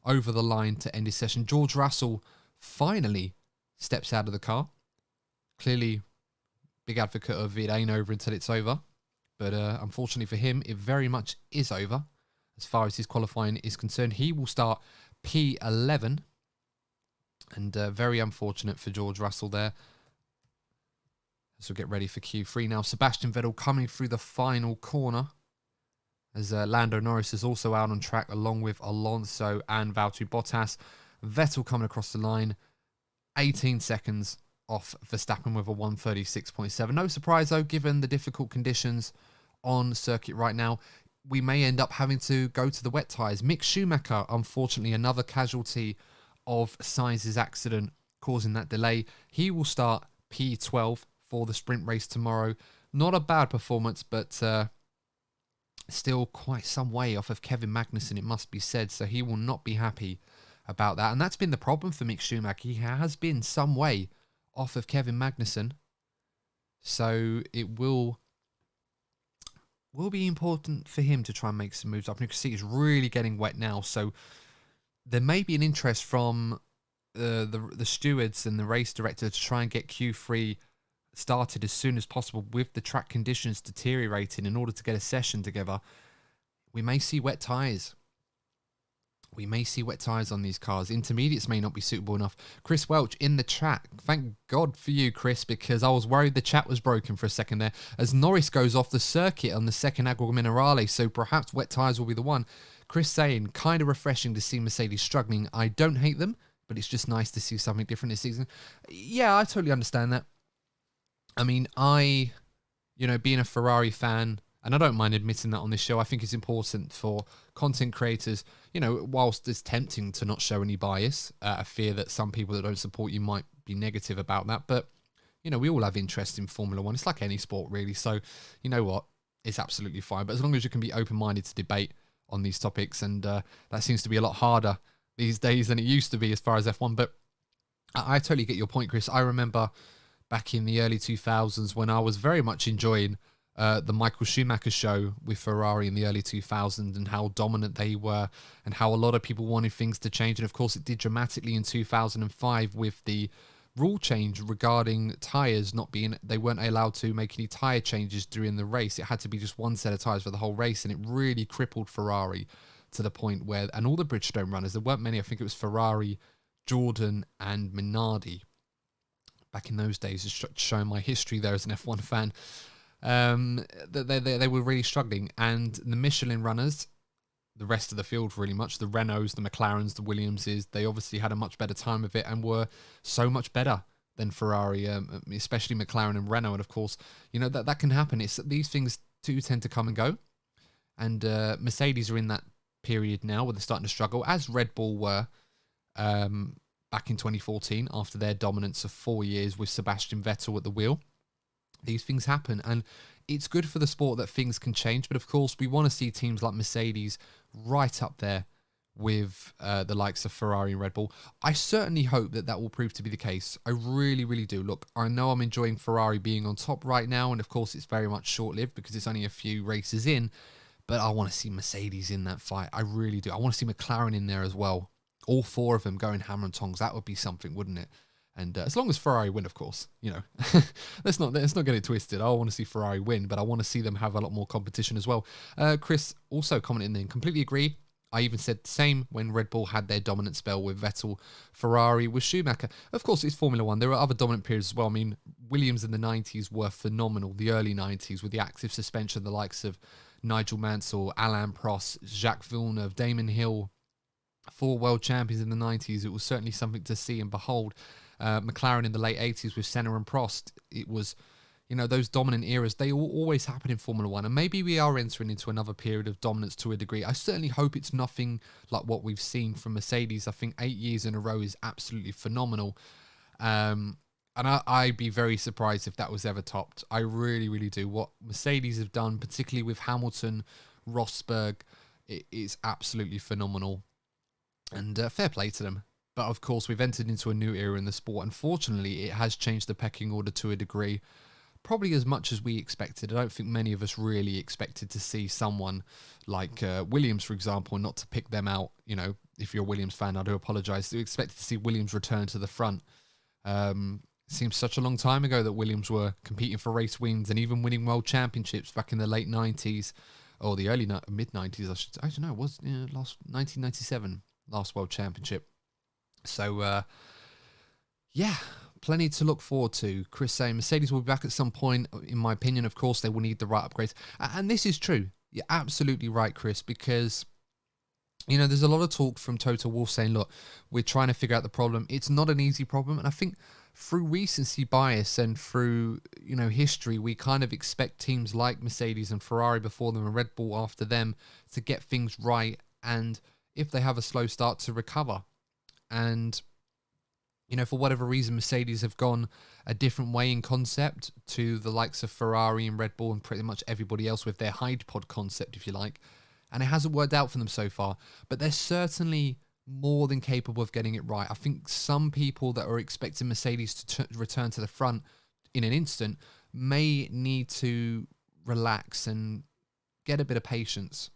over the line to end his session. George Russell finally steps out of the car. Clearly, big advocate of it ain't over until it's over. But unfortunately for him, it very much is over. As far as his qualifying is concerned, he will start P11. And very unfortunate for George Russell there. As we'll get ready for Q3 now. Sebastian Vettel coming through the final corner. As Lando Norris is also out on track along with Alonso and Valtteri Bottas. Vettel coming across the line, 18 seconds off Verstappen with a 1:36.7. No surprise though, given the difficult conditions on circuit right now. We may end up having to go to the wet tyres. Mick Schumacher, unfortunately, another casualty of Sainz's accident causing that delay. He will start P12 for the sprint race tomorrow. Not a bad performance, but still quite some way off of Kevin Magnussen, it must be said. So he will not be happy about that. And that's been the problem for Mick Schumacher. He has been some way off of Kevin Magnussen. So it will will be important for him to try and make some moves up. And you can see it's really getting wet now, so there may be an interest from the stewards and the race director to try and get Q3 started as soon as possible with the track conditions deteriorating in order to get a session together. We may see wet tyres. We may see wet tyres on these cars. Intermediates may not be suitable enough. Chris Welch in the chat. Thank God for you, Chris, because I was worried the chat was broken for a second there. As Norris goes off the circuit on the second Agua Minerale, so perhaps wet tyres will be the one. Chris saying, kind of refreshing to see Mercedes struggling. I don't hate them, but it's just nice to see something different this season. Yeah, I totally understand that. I mean, being a Ferrari fan, and I don't mind admitting that on this show, I think it's important for content creators, whilst it's tempting to not show any bias, I fear that some people that don't support you might be negative about that. But, we all have interest in Formula One. It's like any sport, really. So, you know what? It's absolutely fine. But as long as you can be open-minded to debate on these topics, and that seems to be a lot harder these days than it used to be as far as F1. But I totally get your point, Chris. I remember back in the early 2000s when I was very much enjoying the Michael Schumacher show with Ferrari in the early 2000s and how dominant they were and how a lot of people wanted things to change. And of course it did dramatically in 2005 with the rule change regarding tyres they weren't allowed to make any tyre changes during the race. It had to be just one set of tyres for the whole race, and it really crippled Ferrari to the point where, and all the Bridgestone runners, there weren't many, I think it was Ferrari, Jordan and Minardi back in those days, just showing my history there as an F1 fan. They were really struggling, and the Michelin runners, the rest of the field really much, the Renaults, the McLarens, the Williamses, they obviously had a much better time of it and were so much better than Ferrari, especially McLaren and Renault. And of course, that can happen. These things do tend to come and go, and Mercedes are in that period now where they're starting to struggle, as Red Bull were back in 2014 after their dominance of 4 years with Sebastian Vettel at the wheel. These things happen, and it's good for the sport that things can change. But of course, we want to see teams like Mercedes right up there with the likes of Ferrari and Red Bull. I certainly hope that will prove to be the case. I really, really do. Look, I know I'm enjoying Ferrari being on top right now, and of course, it's very much short-lived because it's only a few races in. But I want to see Mercedes in that fight. I really do. I want to see McLaren in there as well. All four of them going hammer and tongs. That would be something, wouldn't it? And as long as Ferrari win, of course, let's not get it twisted. I want to see Ferrari win, but I want to see them have a lot more competition as well. Chris also commenting in, completely agree. I even said the same when Red Bull had their dominant spell with Vettel, Ferrari with Schumacher. Of course, it's Formula One. There are other dominant periods as well. I mean, Williams in the 90s were phenomenal. The early 90s with the active suspension, the likes of Nigel Mansell, Alain Prost, Jacques Villeneuve, Damon Hill, 4 world champions in the 90s. It was certainly something to see and behold. McLaren in the late 80s with Senna and Prost. It was, those dominant eras, they always happen in Formula One. And maybe we are entering into another period of dominance to a degree. I certainly hope it's nothing like what we've seen from Mercedes. I think 8 years in a row is absolutely phenomenal. And I'd be very surprised if that was ever topped. I really, really do. What Mercedes have done, particularly with Hamilton, Rosberg, it is absolutely phenomenal. And fair play to them. But of course, we've entered into a new era in the sport. Unfortunately, it has changed the pecking order to a degree, probably as much as we expected. I don't think many of us really expected to see someone like Williams, for example, not to pick them out. If you're a Williams fan, I do apologise. We expected to see Williams return to the front. Seems such a long time ago that Williams were competing for race wins and even winning world championships back in the late 90s, or the early mid-90s, I don't know, it was last 1997, last world championship. So, plenty to look forward to. Chris saying Mercedes will be back at some point. In my opinion, of course, they will need the right upgrades. And this is true. You're absolutely right, Chris, because, there's a lot of talk from Toto Wolff saying, look, we're trying to figure out the problem. It's not an easy problem. And I think through recency bias and through, history, we kind of expect teams like Mercedes and Ferrari before them and Red Bull after them to get things right. And if they have a slow start, to recover. And, for whatever reason, Mercedes have gone a different way in concept to the likes of Ferrari and Red Bull and pretty much everybody else with their Hyde Pod concept, if you like. And it hasn't worked out for them so far. But they're certainly more than capable of getting it right. I think some people that are expecting Mercedes to return to the front in an instant may need to relax and get a bit of patience.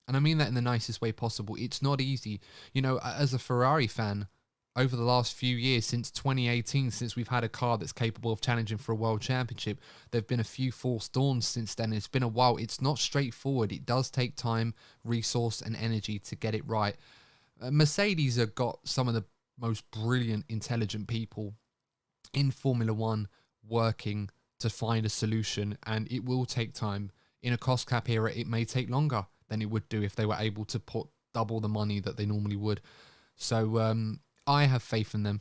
And I mean that in the nicest way possible. It's not easy. You know, as a Ferrari fan, over the last few years, since 2018, since we've had a car that's capable of challenging for a world championship, there have been a few false dawns since then. It's been a while. It's not straightforward. It does take time, resource, and energy to get it right. Mercedes have got some of the most brilliant, intelligent people in Formula One working to find a solution, and it will take time. In a cost cap era, it may take longer than it would do if they were able to put double the money that they normally would. So I have faith in them.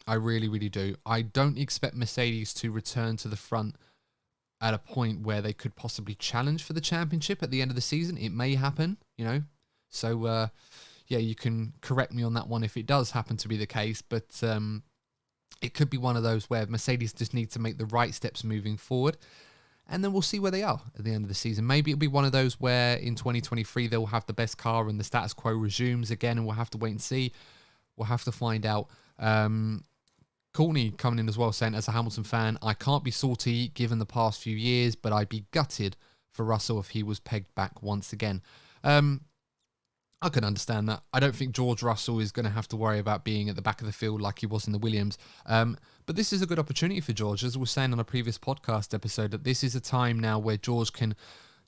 I really, really do. I don't expect Mercedes to return to the front at a point where they could possibly challenge for the championship at the end of the season. It may happen, you know. So, yeah, you can correct me on that one if it does happen to be the case. But it could be one of those where Mercedes just need to make the right steps moving forward. And then we'll see where they are at the end of the season. Maybe it'll be one of those where in 2023 they'll have the best car and the status quo resumes again, and we'll have to wait and see. We'll have to find out. Courtney coming in as well saying, as a Hamilton fan, I can't be salty given the past few years, but I'd be gutted for Russell if he was pegged back once again. I can understand that. I don't think George Russell is going to have to worry about being at the back of the field like he was in the Williams. But this is a good opportunity for George. As we were saying on a previous podcast episode, that this is a time now where George can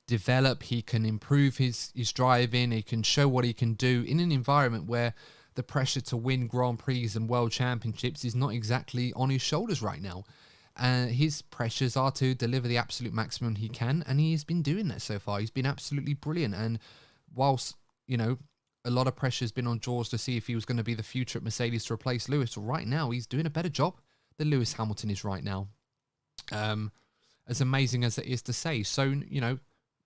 develop, he can improve his driving, he can show what he can do in an environment where the pressure to win Grand Prix and World Championships is not exactly on his shoulders right now. His pressures are to deliver the absolute maximum he can, and he has been doing that so far. He's been absolutely brilliant. And whilst, you know, a lot of pressure has been on George to see if he was going to be the future at Mercedes to replace Lewis, right now he's doing a better job than Lewis Hamilton is right now. As amazing as it is to say. So, you know,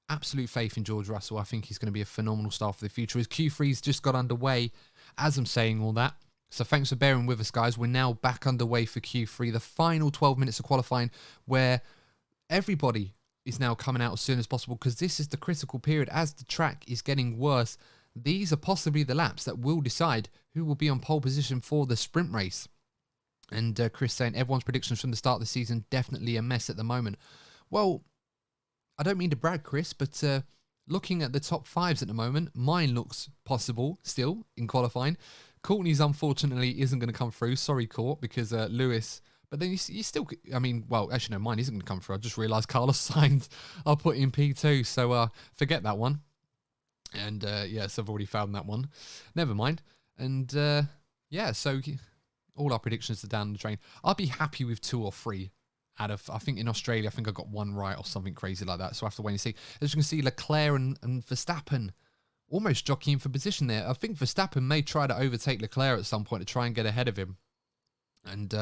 absolute faith in George Russell. I think he's going to be a phenomenal star for the future. His Q3's just got underway as I'm saying all that. So thanks for bearing with us, guys. We're now back underway for Q3, the final 12 minutes of qualifying, where everybody is now coming out as soon as possible, because this is the critical period. As the track is getting worse, these are possibly the laps that will decide who will be on pole position for the sprint race. And Chris saying, everyone's predictions from the start of the season, definitely a mess at the moment. Well, I don't mean to brag, Chris, but looking at the top fives at the moment, mine looks possible still in qualifying. Courtney's unfortunately isn't going to come through. Sorry, Court, because Lewis. But then you still, I mean, well, actually, no, mine isn't going to come through. I just realised Carlos Sainz I'll put in P2. So forget that one. And yes, I've already found that one. Never mind. And yeah, so all our predictions are down the drain. I'll be happy with 2 or 3. Out of, I think in Australia, I think I got 1 right or something crazy like that. So I have to wait and see. As you can see, Leclerc and Verstappen almost jockeying for position there. I think Verstappen may try to overtake Leclerc at some point to try and get ahead of him. And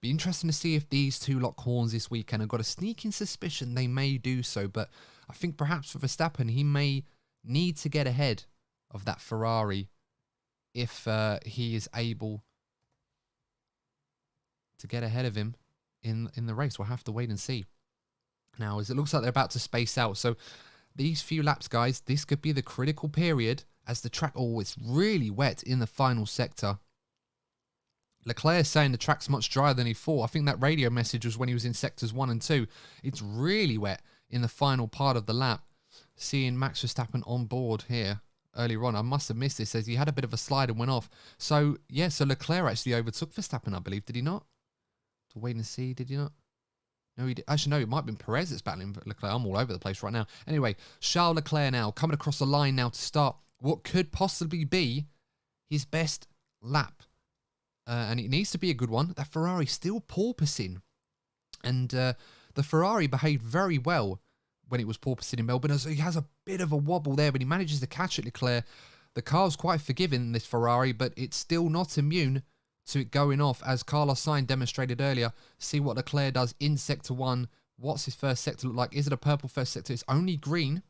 be interesting to see if these two lock horns this weekend. I've got a sneaking suspicion they may do so. But I think perhaps for Verstappen, he may need to get ahead of that Ferrari if he is able to get ahead of him in the race. We'll have to wait and see. Now, as it looks like they're about to space out. So these few laps, guys, this could be the critical period as the track, oh, it's really wet in the final sector. Leclerc saying the track's much drier than he thought. I think that radio message was when he was in sectors 1 and 2. It's really wet in the final part of the lap. Seeing Max Verstappen on board here earlier on. I must have missed this as he had a bit of a slide and went off. So, yeah, so Leclerc actually overtook Verstappen, I believe. Did he not? To wait and see, did he not? No, he did. Actually, no, it might have been Perez that's battling Leclerc. I'm all over the place right now. Anyway, Charles Leclerc now coming across the line now to start what could possibly be his best lap. And it needs to be a good one. That Ferrari still porpoising. And the Ferrari behaved very well when it was porpoising in Melbourne. So he has a bit of a wobble there, but he manages to catch it, Leclerc. The car's quite forgiving, this Ferrari, but it's still not immune to it going off, as Carlos Sainz demonstrated earlier. See what Leclerc does in Sector 1. What's his first sector look like? Is it a purple first sector? It's only green.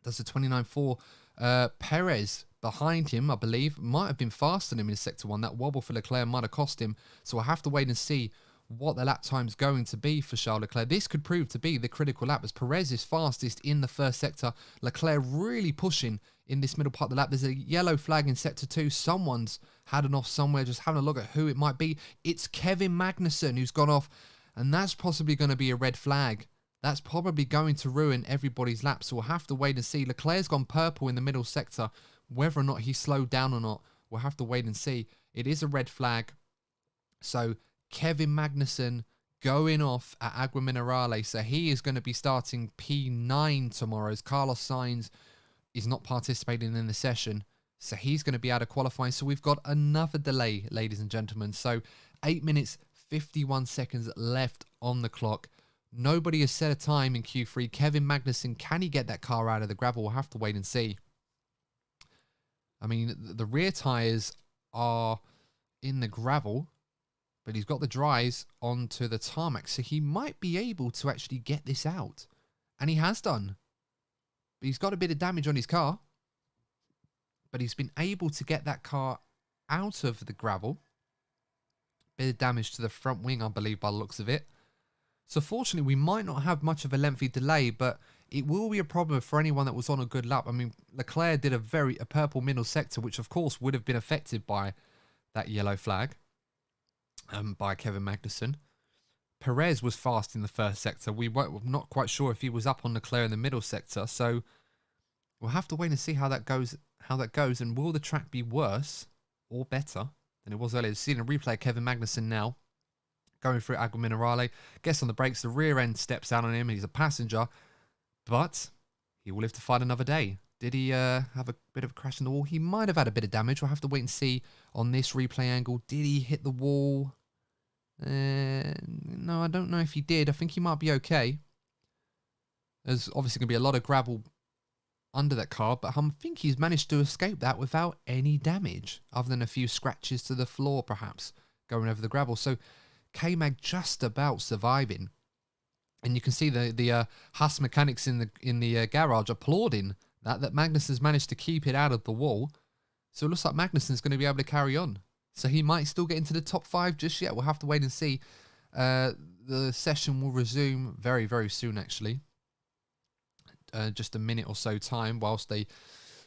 Does the 29.4. Perez behind him, I believe, might have been faster than him in Sector 1. That wobble for Leclerc might have cost him. So we'll have to wait and see what the lap time's going to be for Charles Leclerc. This could prove to be the critical lap, as Perez is fastest in the first sector. Leclerc really pushing in this middle part of the lap. There's a yellow flag in Sector 2. Someone's had an off somewhere. Just having a look at who it might be. It's Kevin Magnussen who's gone off, and that's possibly going to be a red flag. That's probably going to ruin everybody's lap, so we'll have to wait and see. Leclerc's gone purple in the middle sector. Whether or not he slowed down or not, we'll have to wait and see. It is a red flag. So Kevin Magnussen going off at Agua Minerale. So he is going to be starting P9 tomorrow, as Carlos Sainz is not participating in the session. So he's going to be out of qualifying. So we've got another delay, ladies and gentlemen. So 8 minutes, 51 seconds left on the clock. Nobody has set a time in Q3. Kevin Magnussen, can he get that car out of the gravel? We'll have to wait and see. I mean, the rear tyres are in the gravel, but he's got the dries onto the tarmac, so he might be able to actually get this out. And he has done. But he's got a bit of damage on his car. But he's been able to get that car out of the gravel. Bit of damage to the front wing, I believe, by the looks of it. So fortunately, we might not have much of a lengthy delay, but it will be a problem for anyone that was on a good lap. I mean, Leclerc did a purple middle sector, which of course would have been affected by that yellow flag by Kevin Magnussen. Perez was fast in the first sector. We're not quite sure if he was up on Leclerc in the middle sector, so we'll have to wait and see how that goes. And will the track be worse or better than it was earlier? Seeing a replay of Kevin Magnussen now going through Agua Minerale, gets on the brakes, the rear end steps down on him. He's a passenger, but he will live to fight another day. Did he have a bit of a crash in the wall? He might have had a bit of damage. We'll have to wait and see on this replay angle. Did he hit the wall? No, I don't know if he did. I think he might be okay. There's obviously going to be a lot of gravel under that car, but I think he's managed to escape that without any damage, other than a few scratches to the floor, perhaps, going over the gravel. So K-Mag just about surviving. And you can see the Haas mechanics in the garage applauding that Magnussen's managed to keep it out of the wall. So it looks like Magnussen's going to be able to carry on. So he might still get into the top 5 just yet. We'll have to wait and see. The session will resume very, very soon, actually. Just a minute or so time whilst they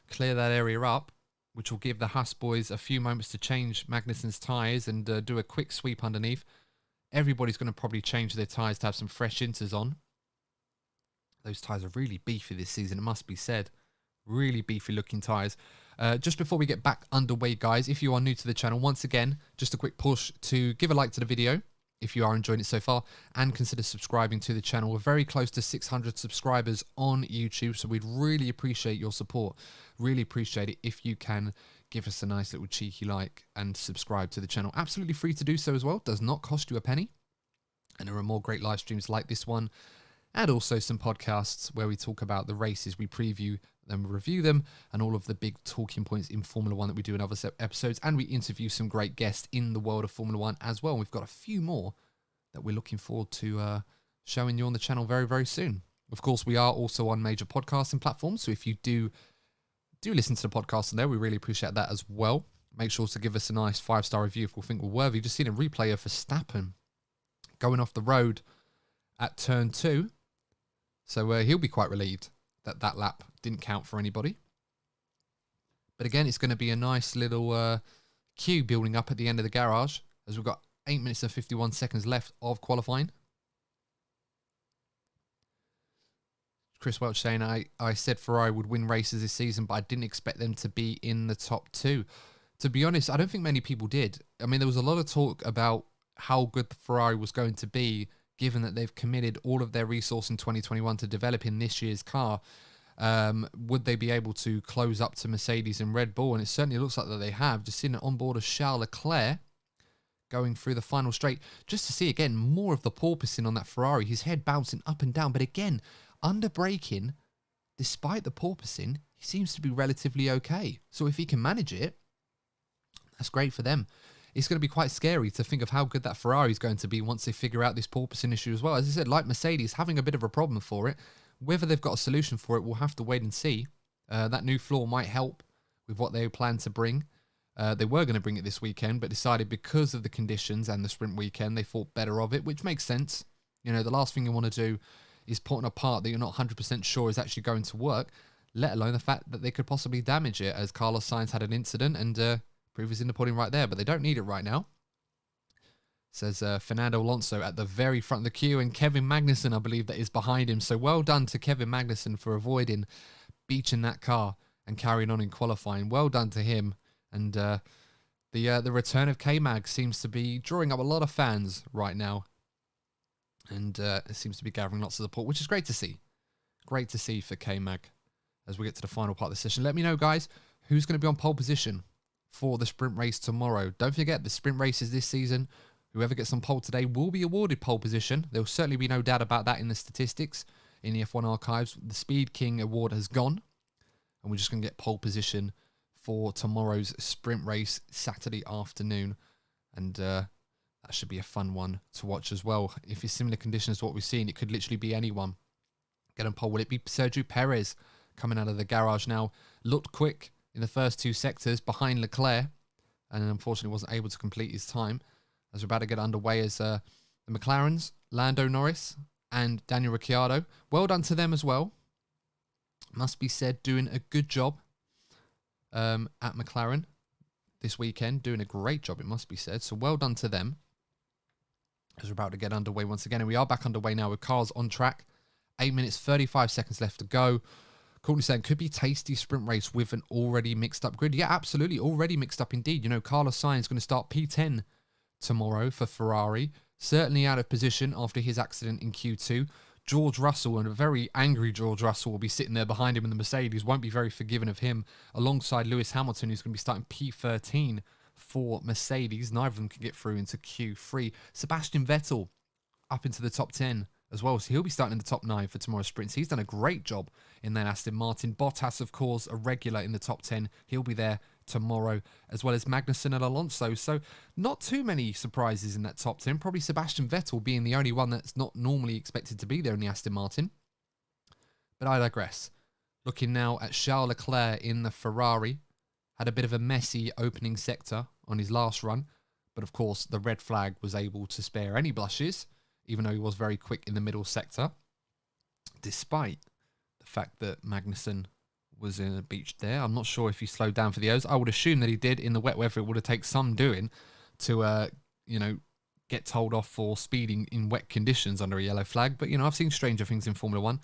clear that area up, which will give the Haas boys a few moments to change Magnussen's tyres and do a quick sweep underneath. Everybody's going to probably change their tyres to have some fresh inters on. Those tyres are really beefy this season, it must be said. Really beefy looking tyres. Just before we get back underway, guys, if you are new to the channel, once again, just a quick push to give a like to the video if you are enjoying it so far, and consider subscribing to the channel. We're very close to 600 subscribers on YouTube, so we'd really appreciate your support. Really appreciate it if you can give us a nice little cheeky like and subscribe to the channel. Absolutely free to do so as well. Does not cost you a penny. And there are more great live streams like this one, and also some podcasts where we talk about the races, we preview them, review them, and all of the big talking points in Formula 1 that we do in other episodes. And we interview some great guests in the world of Formula 1 as well. We've got a few more that we're looking forward to showing you on the channel very, very soon. Of course, we are also on major podcasting platforms, so if you do listen to the podcast on there, we really appreciate that as well. Make sure to give us a nice 5-star review if we think we're worthy. Just seen a replay of Verstappen going off the road at turn 2. So he'll be quite relieved that that lap didn't count for anybody. But again, it's going to be a nice little queue building up at the end of the garage, as we've got 8 minutes and 51 seconds left of qualifying. Chris Welch saying, I said Ferrari would win races this season, but I didn't expect them to be in the top 2. To be honest, I don't think many people did. I mean, there was a lot of talk about how good the Ferrari was going to be, given that they've committed all of their resource in 2021 to developing this year's car. Would they be able to close up to Mercedes and Red Bull? And it certainly looks like that they have. Just seeing it on board of Charles Leclerc going through the final straight. Just to see, again, more of the porpoising on that Ferrari. His head bouncing up and down. But again, under braking, despite the porpoising, he seems to be relatively okay. So if he can manage it, that's great for them. It's going to be quite scary to think of how good that Ferrari is going to be once they figure out this porpoising issue as well. As I said, like Mercedes, having a bit of a problem for it. Whether they've got a solution for it, we'll have to wait and see. That new floor might help with what they plan to bring. They were going to bring it this weekend, but decided because of the conditions and the sprint weekend, they thought better of it, which makes sense. You know, the last thing you want to do is put on a part that you're not 100% sure is actually going to work, let alone the fact that they could possibly damage it, as Carlos Sainz had an incident, and proof is in the pudding right there, but they don't need it right now. says Fernando Alonso at the very front of the queue, and Kevin Magnussen, I believe, that is behind him. So well done to Kevin Magnussen for avoiding beaching that car and carrying on in qualifying. Well done to him. And the return of K-Mag seems to be drawing up a lot of fans right now, and it seems to be gathering lots of support, which is great to see. Great to see for K-Mag as we get to the final part of the session. Let me know, guys, who's going to be on pole position for the sprint race tomorrow. Don't forget, the sprint races this season, whoever gets on pole today will be awarded pole position. There will certainly be no doubt about that in the statistics in the F1 archives. The Speed King award has gone, and we're just going to get pole position for tomorrow's sprint race Saturday afternoon. And that should be a fun one to watch as well. If it's similar conditions to what we've seen, it could literally be anyone get on pole. Will it be Sergio Perez coming out of the garage now? Looked quick in the first two sectors behind Leclerc, and unfortunately wasn't able to complete his time. As we're about to get underway as the McLarens, Lando Norris and Daniel Ricciardo. Well done to them as well. Must be said, doing a good job at McLaren this weekend. Doing a great job, it must be said. So well done to them. As we're about to get underway once again. And we are back underway now with cars on track. 8 minutes, 35 seconds left to go. Courtney saying, could be tasty sprint race with an already mixed up grid. Yeah, absolutely. Already mixed up indeed. You know, Carlos Sainz is going to start P10 tomorrow for Ferrari. Certainly out of position after his accident in Q2. George Russell, and a very angry George Russell, will be sitting there behind him in the Mercedes. Won't be very forgiving of him. Alongside Lewis Hamilton, who's going to be starting P13 for Mercedes. Neither of them can get through into Q3. Sebastian Vettel up into the top 10 as well. So he'll be starting in the top 9 for tomorrow's sprints. He's done a great job in that Aston Martin. Bottas, of course, a regular in the top 10. He'll be there tomorrow, as well as Magnussen and Alonso. So not too many surprises in that top 10. Probably Sebastian Vettel being the only one that's not normally expected to be there in the Aston Martin. But I digress. Looking now at Charles Leclerc in the Ferrari. Had a bit of a messy opening sector on his last run. But of course, the red flag was able to spare any blushes, even though he was very quick in the middle sector, despite the fact that Magnussen was in a beach there. I'm not sure if he slowed down for the O's. I would assume that he did. In the wet weather, it would have taken some doing to, get told off for speeding in wet conditions under a yellow flag. But, I've seen stranger things in Formula 1.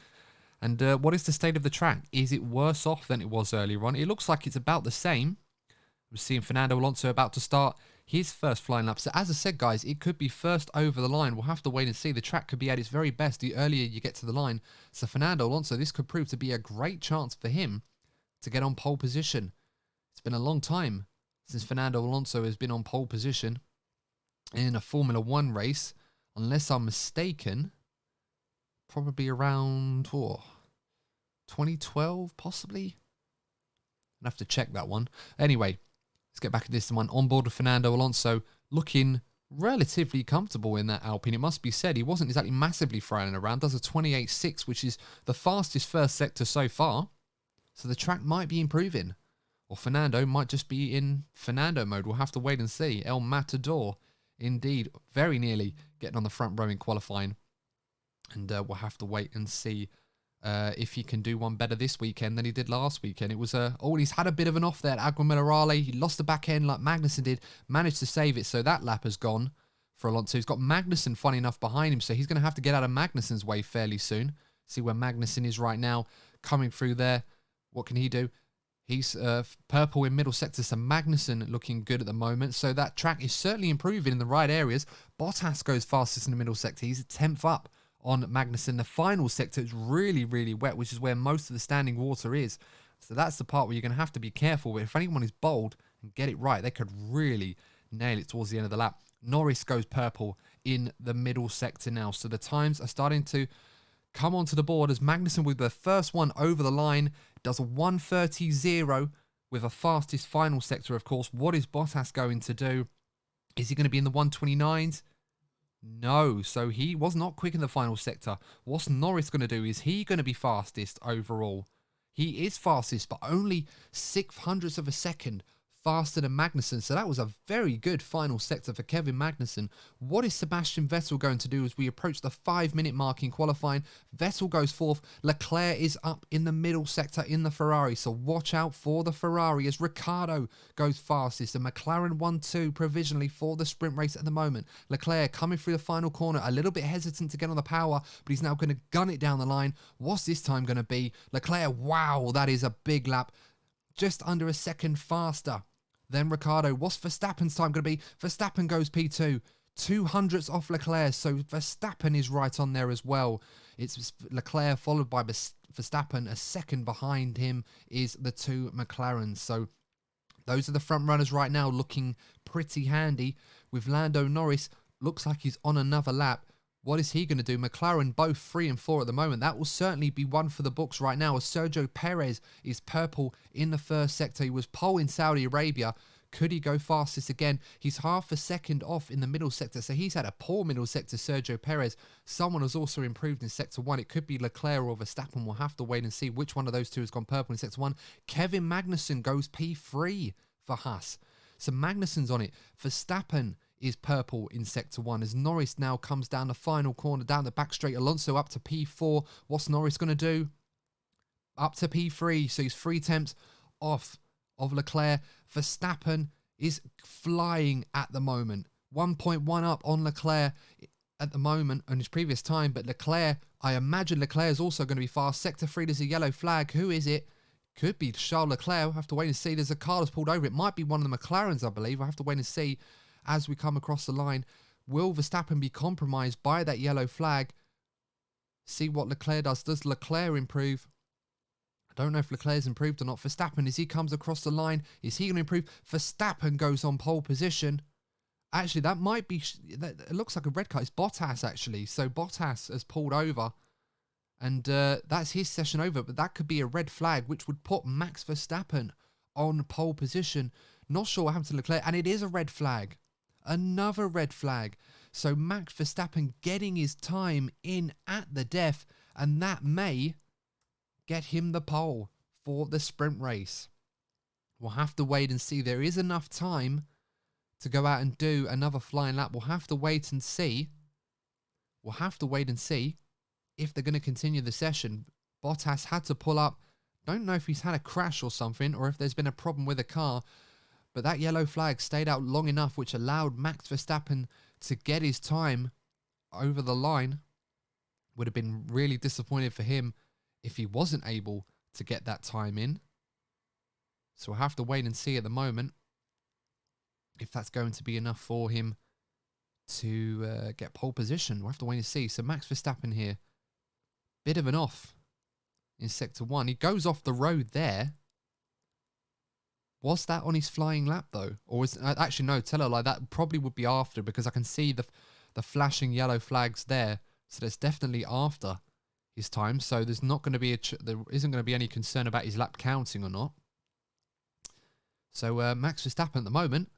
And what is the state of the track? Is it worse off than it was earlier on? It looks like it's about the same. We're seeing Fernando Alonso about to start his first flying lap. So as I said, guys, it could be first over the line. We'll have to wait and see. The track could be at its very best the earlier you get to the line. So Fernando Alonso, this could prove to be a great chance for him to get on pole position. It's been a long time since Fernando Alonso has been on pole position in a Formula 1 race. Unless I'm mistaken, probably around 2012, possibly. I'll have to check that one. Anyway, let's get back at this one. On board with Fernando Alonso, looking relatively comfortable in that Alpine. It must be said, he wasn't exactly massively flying around. Does a 28.6, which is the fastest first sector so far. So the track might be improving. Or Fernando might just be in Fernando mode. We'll have to wait and see. El Matador, indeed, very nearly getting on the front row in qualifying. And we'll have to wait and see if he can do one better this weekend than he did last weekend. It was he's had a bit of an off there at Agua Minerale. He lost the back end like Magnussen did, managed to save it, so that lap has gone for Alonso. He's got Magnussen, funny enough, behind him, so he's going to have to get out of Magnussen's way fairly soon. See where Magnussen is right now, coming through there. What can he do? He's purple in middle sector, so Magnussen looking good at the moment. So that track is certainly improving in the right areas. Bottas goes fastest in the middle sector. He's 10th up on Magnussen. The final sector is really, really wet, which is where most of the standing water is. So that's the part where you're going to have to be careful. But if anyone is bold and get it right, they could really nail it towards the end of the lap. Norris goes purple in the middle sector now. So the times are starting to come onto the board as Magnussen with the first one over the line. Does a 1:30.0 with a fastest final sector, of course. What is Bottas going to do? Is he going to be in the 1:29s? No, so he was not quick in the final sector. What's Norris going to do? Is he going to be fastest overall? He is fastest, but only 0.06 of a second faster than Magnussen. So that was a very good final sector for Kevin Magnussen. What is Sebastian Vettel going to do as we approach the 5-minute mark in qualifying? Vettel goes fourth. Leclerc is up in the middle sector in the Ferrari. So watch out for the Ferrari as Ricciardo goes fastest. The McLaren 1-2 provisionally for the sprint race at the moment. Leclerc coming through the final corner, a little bit hesitant to get on the power, but he's now going to gun it down the line. What's this time going to be? Leclerc, wow, that is a big lap. Just under a second faster than Ricciardo. What's Verstappen's time going to be? Verstappen goes P2. 200ths off Leclerc, so Verstappen is right on there as well. It's Leclerc followed by Verstappen. A second behind him is the two McLarens. So those are the front runners right now, looking pretty handy. With Lando Norris, looks like he's on another lap. What is he going to do? McLaren both 3 and 4 at the moment. That will certainly be one for the books right now as Sergio Perez is purple in the first sector. He was pole in Saudi Arabia. Could he go fastest again? He's half a second off in the middle sector. So he's had a poor middle sector, Sergio Perez. Someone has also improved in sector 1. It could be Leclerc or Verstappen. We'll have to wait and see which one of those two has gone purple in sector 1. Kevin Magnussen goes P3 for Haas. So Magnussen's on it. Verstappen is purple in sector 1 as Norris now comes down the final corner, down the back straight. Alonso up to P4. What's Norris going to do? Up to P3. So he's 3 tenths off of Leclerc. Verstappen is flying at the moment. 1.1 up on Leclerc at the moment on his previous time. But Leclerc, I imagine Leclerc is also going to be fast. Sector 3, there's a yellow flag. Who is it? Could be Charles Leclerc. We'll have to wait and see. There's a car that's pulled over. It might be one of the McLarens, I believe. I'll have to wait and see as we come across the line. Will Verstappen be compromised by that yellow flag? See what Leclerc does. Does Leclerc improve? I don't know if Leclerc's improved or not. Verstappen, as he comes across the line, is he going to improve? Verstappen goes on pole position. Actually, that might be... It looks like a red card. It's Bottas, actually. So Bottas has pulled over. And that's his session over. But that could be a red flag, which would put Max Verstappen on pole position. Not sure what happened to Leclerc. And it is a red flag. Another red flag. So Max Verstappen getting his time in at the death. And that may get him the pole for the sprint race. We'll have to wait and see. There is enough time to go out and do another flying lap. We'll have to wait and see. We'll have to wait and see if they're going to continue the session. Bottas had to pull up. Don't know if he's had a crash or something or if there's been a problem with the car. But that yellow flag stayed out long enough, which allowed Max Verstappen to get his time over the line. Would have been really disappointed for him if he wasn't able to get that time in. So we'll have to wait and see at the moment if that's going to be enough for him to get pole position. We'll have to wait and see. So Max Verstappen here, bit of an off in sector 1. He goes off the road there. Was that on his flying lap though? Or was actually no, tell her like that probably would be after, because I can see the flashing yellow flags there. So that's definitely after his time. So there's not going to be there isn't going to be any concern about his lap counting or not. So Max Verstappen at the moment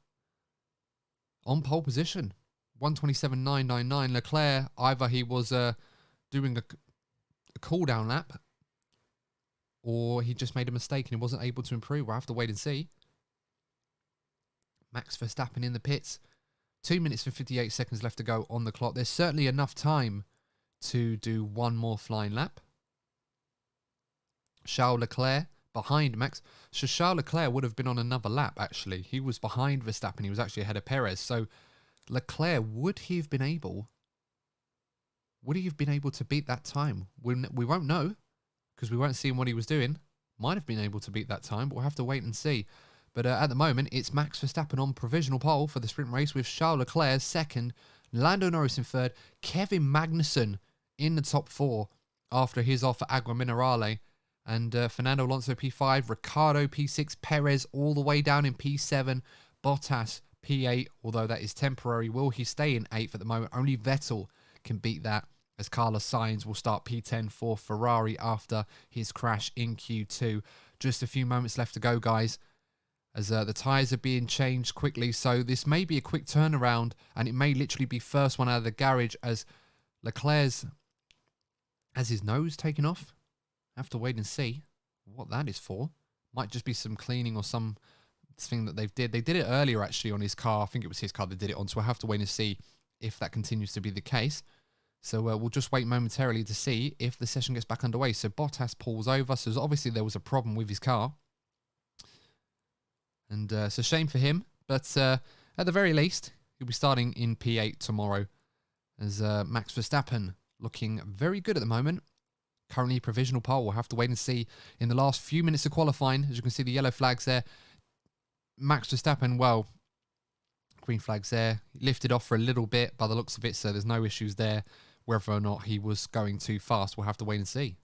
on pole position, 1:27.999. Leclerc, either he was doing a cool down lap, or he just made a mistake and he wasn't able to improve. We'll have to wait and see. Max Verstappen in the pits. 2 minutes and 58 seconds left to go on the clock. There's certainly enough time to do one more flying lap. Charles Leclerc behind Max. So Charles Leclerc would have been on another lap, actually. He was behind Verstappen. He was actually ahead of Perez. So Leclerc, would he have been able to beat that time? We won't know, because we won't see what he was doing. Might have been able to beat that time, but we'll have to wait and see. But at the moment, it's Max Verstappen on provisional pole for the sprint race, with Charles Leclerc second, Lando Norris in third, Kevin Magnussen in the top 4 after his off at Agua Minerale, and Fernando Alonso P5, Ricciardo P6, Perez all the way down in P7, Bottas P8, although that is temporary. Will he stay in 8th at the moment? Only Vettel can beat that, as Carlos Sainz will start P10 for Ferrari after his crash in Q2. Just a few moments left to go, guys, as the tyres are being changed quickly. So this may be a quick turnaround, and it may literally be first one out of the garage, as Leclerc's has his nose taken off. Have to wait and see what that is for. Might just be some cleaning or some thing that they did it earlier actually on his car. I think it was his car they did it on, so we'll have to wait and see if that continues to be the case. So we'll just wait momentarily to see if the session gets back underway. So Bottas pulls over, so obviously there was a problem with his car, and it's a shame for him, but at the very least he'll be starting in P8 tomorrow, as Max Verstappen looking very good at the moment. Currently provisional pole. We'll have to wait and see in the last few minutes of qualifying. As you can see, the yellow flags there. Max Verstappen, well, green flags there. Lifted off for a little bit by the looks of it, so there's no issues there. Whether or not he was going too fast, we'll have to wait and see.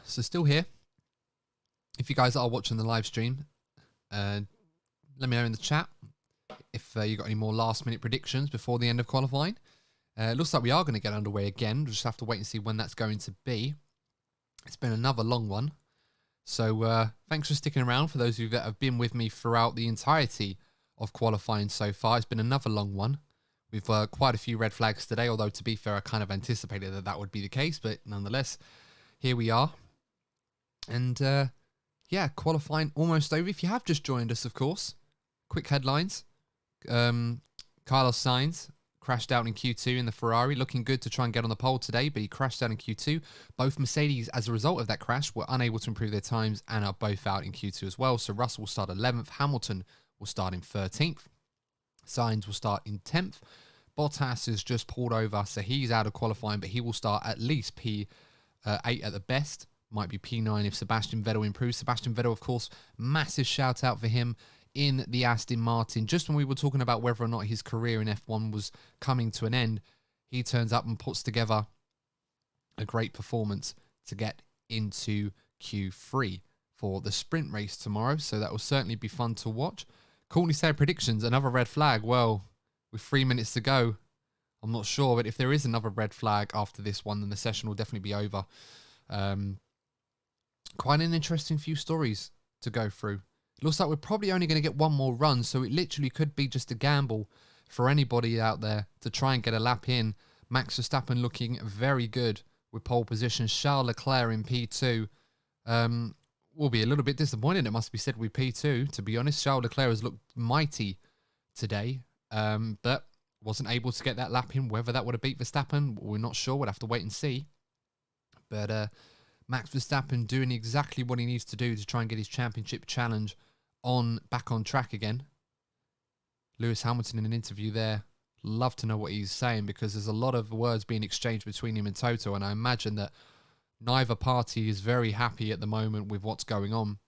So still here. If you guys are watching the live stream, let me know in the chat if you got any more last minute predictions before the end of qualifying. It looks like we are going to get underway again. We'll just have to wait and see when that's going to be. It's been another long one. So thanks for sticking around for those of you that have been with me throughout the entirety of qualifying so far. It's been another long one. We've quite a few red flags today, although to be fair, I kind of anticipated that that would be the case, but nonetheless, here we are. And yeah, qualifying almost over. If you have just joined us, of course, quick headlines. Carlos Sainz crashed out in Q2 in the Ferrari, looking good to try and get on the pole today, but he crashed out in Q2. Both Mercedes, as a result of that crash, were unable to improve their times and are both out in Q2 as well. So Russell will start 11th, Hamilton will start in 13th, Sainz will start in 10th. Bottas has just pulled over, so he's out of qualifying, but he will start at least P8 at the best. Might be P9 if Sebastian Vettel improves. Sebastian Vettel, of course, massive shout out for him in the Aston Martin. Just when we were talking about whether or not his career in F1 was coming to an end, he turns up and puts together a great performance to get into Q3 for the sprint race tomorrow. So that will certainly be fun to watch. Courtney said predictions, another red flag. Well, with 3 minutes to go, I'm not sure, but if there is another red flag after this one, then the session will definitely be over. Quite an interesting few stories to go through. Looks like we're probably only going to get one more run, so it literally could be just a gamble for anybody out there to try and get a lap in. Max Verstappen looking very good with pole position. Charles Leclerc in P2. Will be a little bit disappointed, it must be said, with P2. To be honest, Charles Leclerc has looked mighty today, but wasn't able to get that lap in. Whether that would have beat Verstappen, we're not sure. We'll have to wait and see. But Max Verstappen doing exactly what he needs to do to try and get his championship challenge back on track again. Lewis Hamilton in an interview there. Love to know what he's saying, because there's a lot of words being exchanged between him and Toto, and I imagine that neither party is very happy at the moment with what's going on.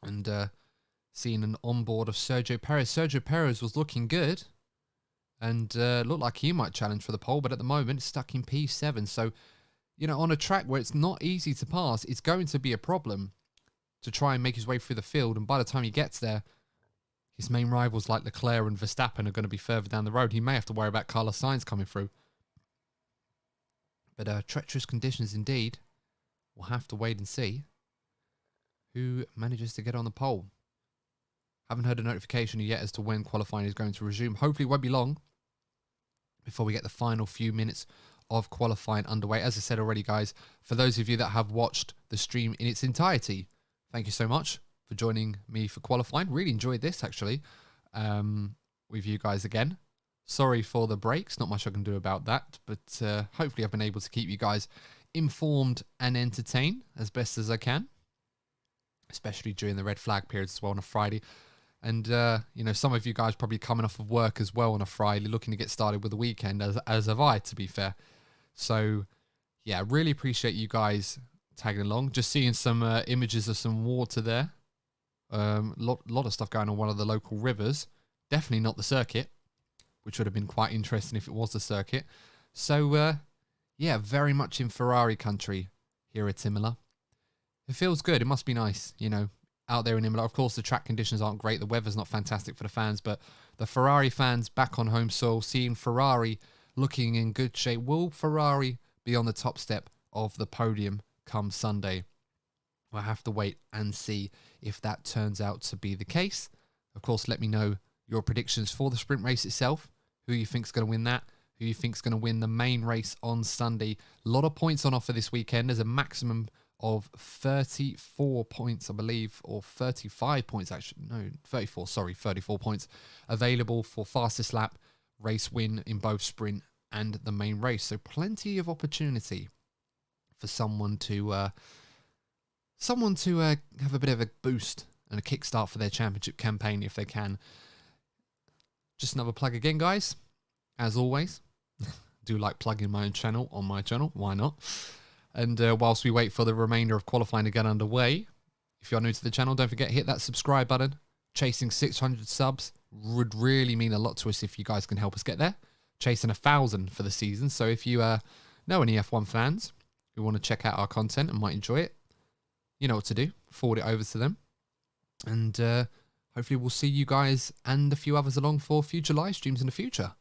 And seeing an onboard of Sergio Perez. Sergio Perez was looking good and looked like he might challenge for the pole, but at the moment it's stuck in P7. So, you know, on a track where it's not easy to pass, it's going to be a problem to try and make his way through the field. And by the time he gets there, his main rivals like Leclerc and Verstappen are going to be further down the road. He may have to worry about Carlos Sainz coming through. But treacherous conditions indeed. We'll have to wait and see who manages to get on the pole. Haven't heard a notification yet as to when qualifying is going to resume. Hopefully it won't be long before we get the final few minutes of qualifying underway. As I said already, guys, for those of you that have watched the stream in its entirety, thank you so much for joining me for qualifying. Really enjoyed this, actually, with you guys again. Sorry for the breaks. Not much I can do about that, but hopefully I've been able to keep you guys informed and entertained as best as I can, especially during the red flag periods as well on a Friday. And, you know, some of you guys probably coming off of work as well on a Friday, looking to get started with the weekend, as have I, to be fair. So, yeah, really appreciate you guys tagging along. Just seeing some images of some water there. Lot of stuff going on one of the local rivers. Definitely not the circuit, which would have been quite interesting if it was the circuit. So, yeah, very much in Ferrari country here at Imola. It feels good. It must be nice, you know, out there in Imola. Of course, the track conditions aren't great. The weather's not fantastic for the fans, but the Ferrari fans back on home soil, seeing Ferrari looking in good shape. Will Ferrari be on the top step of the podium come Sunday? We'll have to wait and see if that turns out to be the case. Of course, let me know your predictions for the sprint race itself. Who you think's going to win that? Who you think's going to win the main race on Sunday? A lot of points on offer this weekend. There's a maximum of 34 points, I believe, or 35 points actually. No, 34, sorry, 34 points available for fastest lap race win in both sprint and the main race. So plenty of opportunity for someone to have a bit of a boost and a kickstart for their championship campaign if they can. Just another plug again, guys. As always, do like plugging my own channel on my channel. Why not? And whilst we wait for the remainder of qualifying to get underway, if you're new to the channel, don't forget, hit that subscribe button. Chasing 600 subs would really mean a lot to us if you guys can help us get there. Chasing 1,000 for the season. So if you know any F1 fans who want to check out our content and might enjoy it, you know what to do. Forward it over to them. And hopefully we'll see you guys and a few others along for future live streams in the future.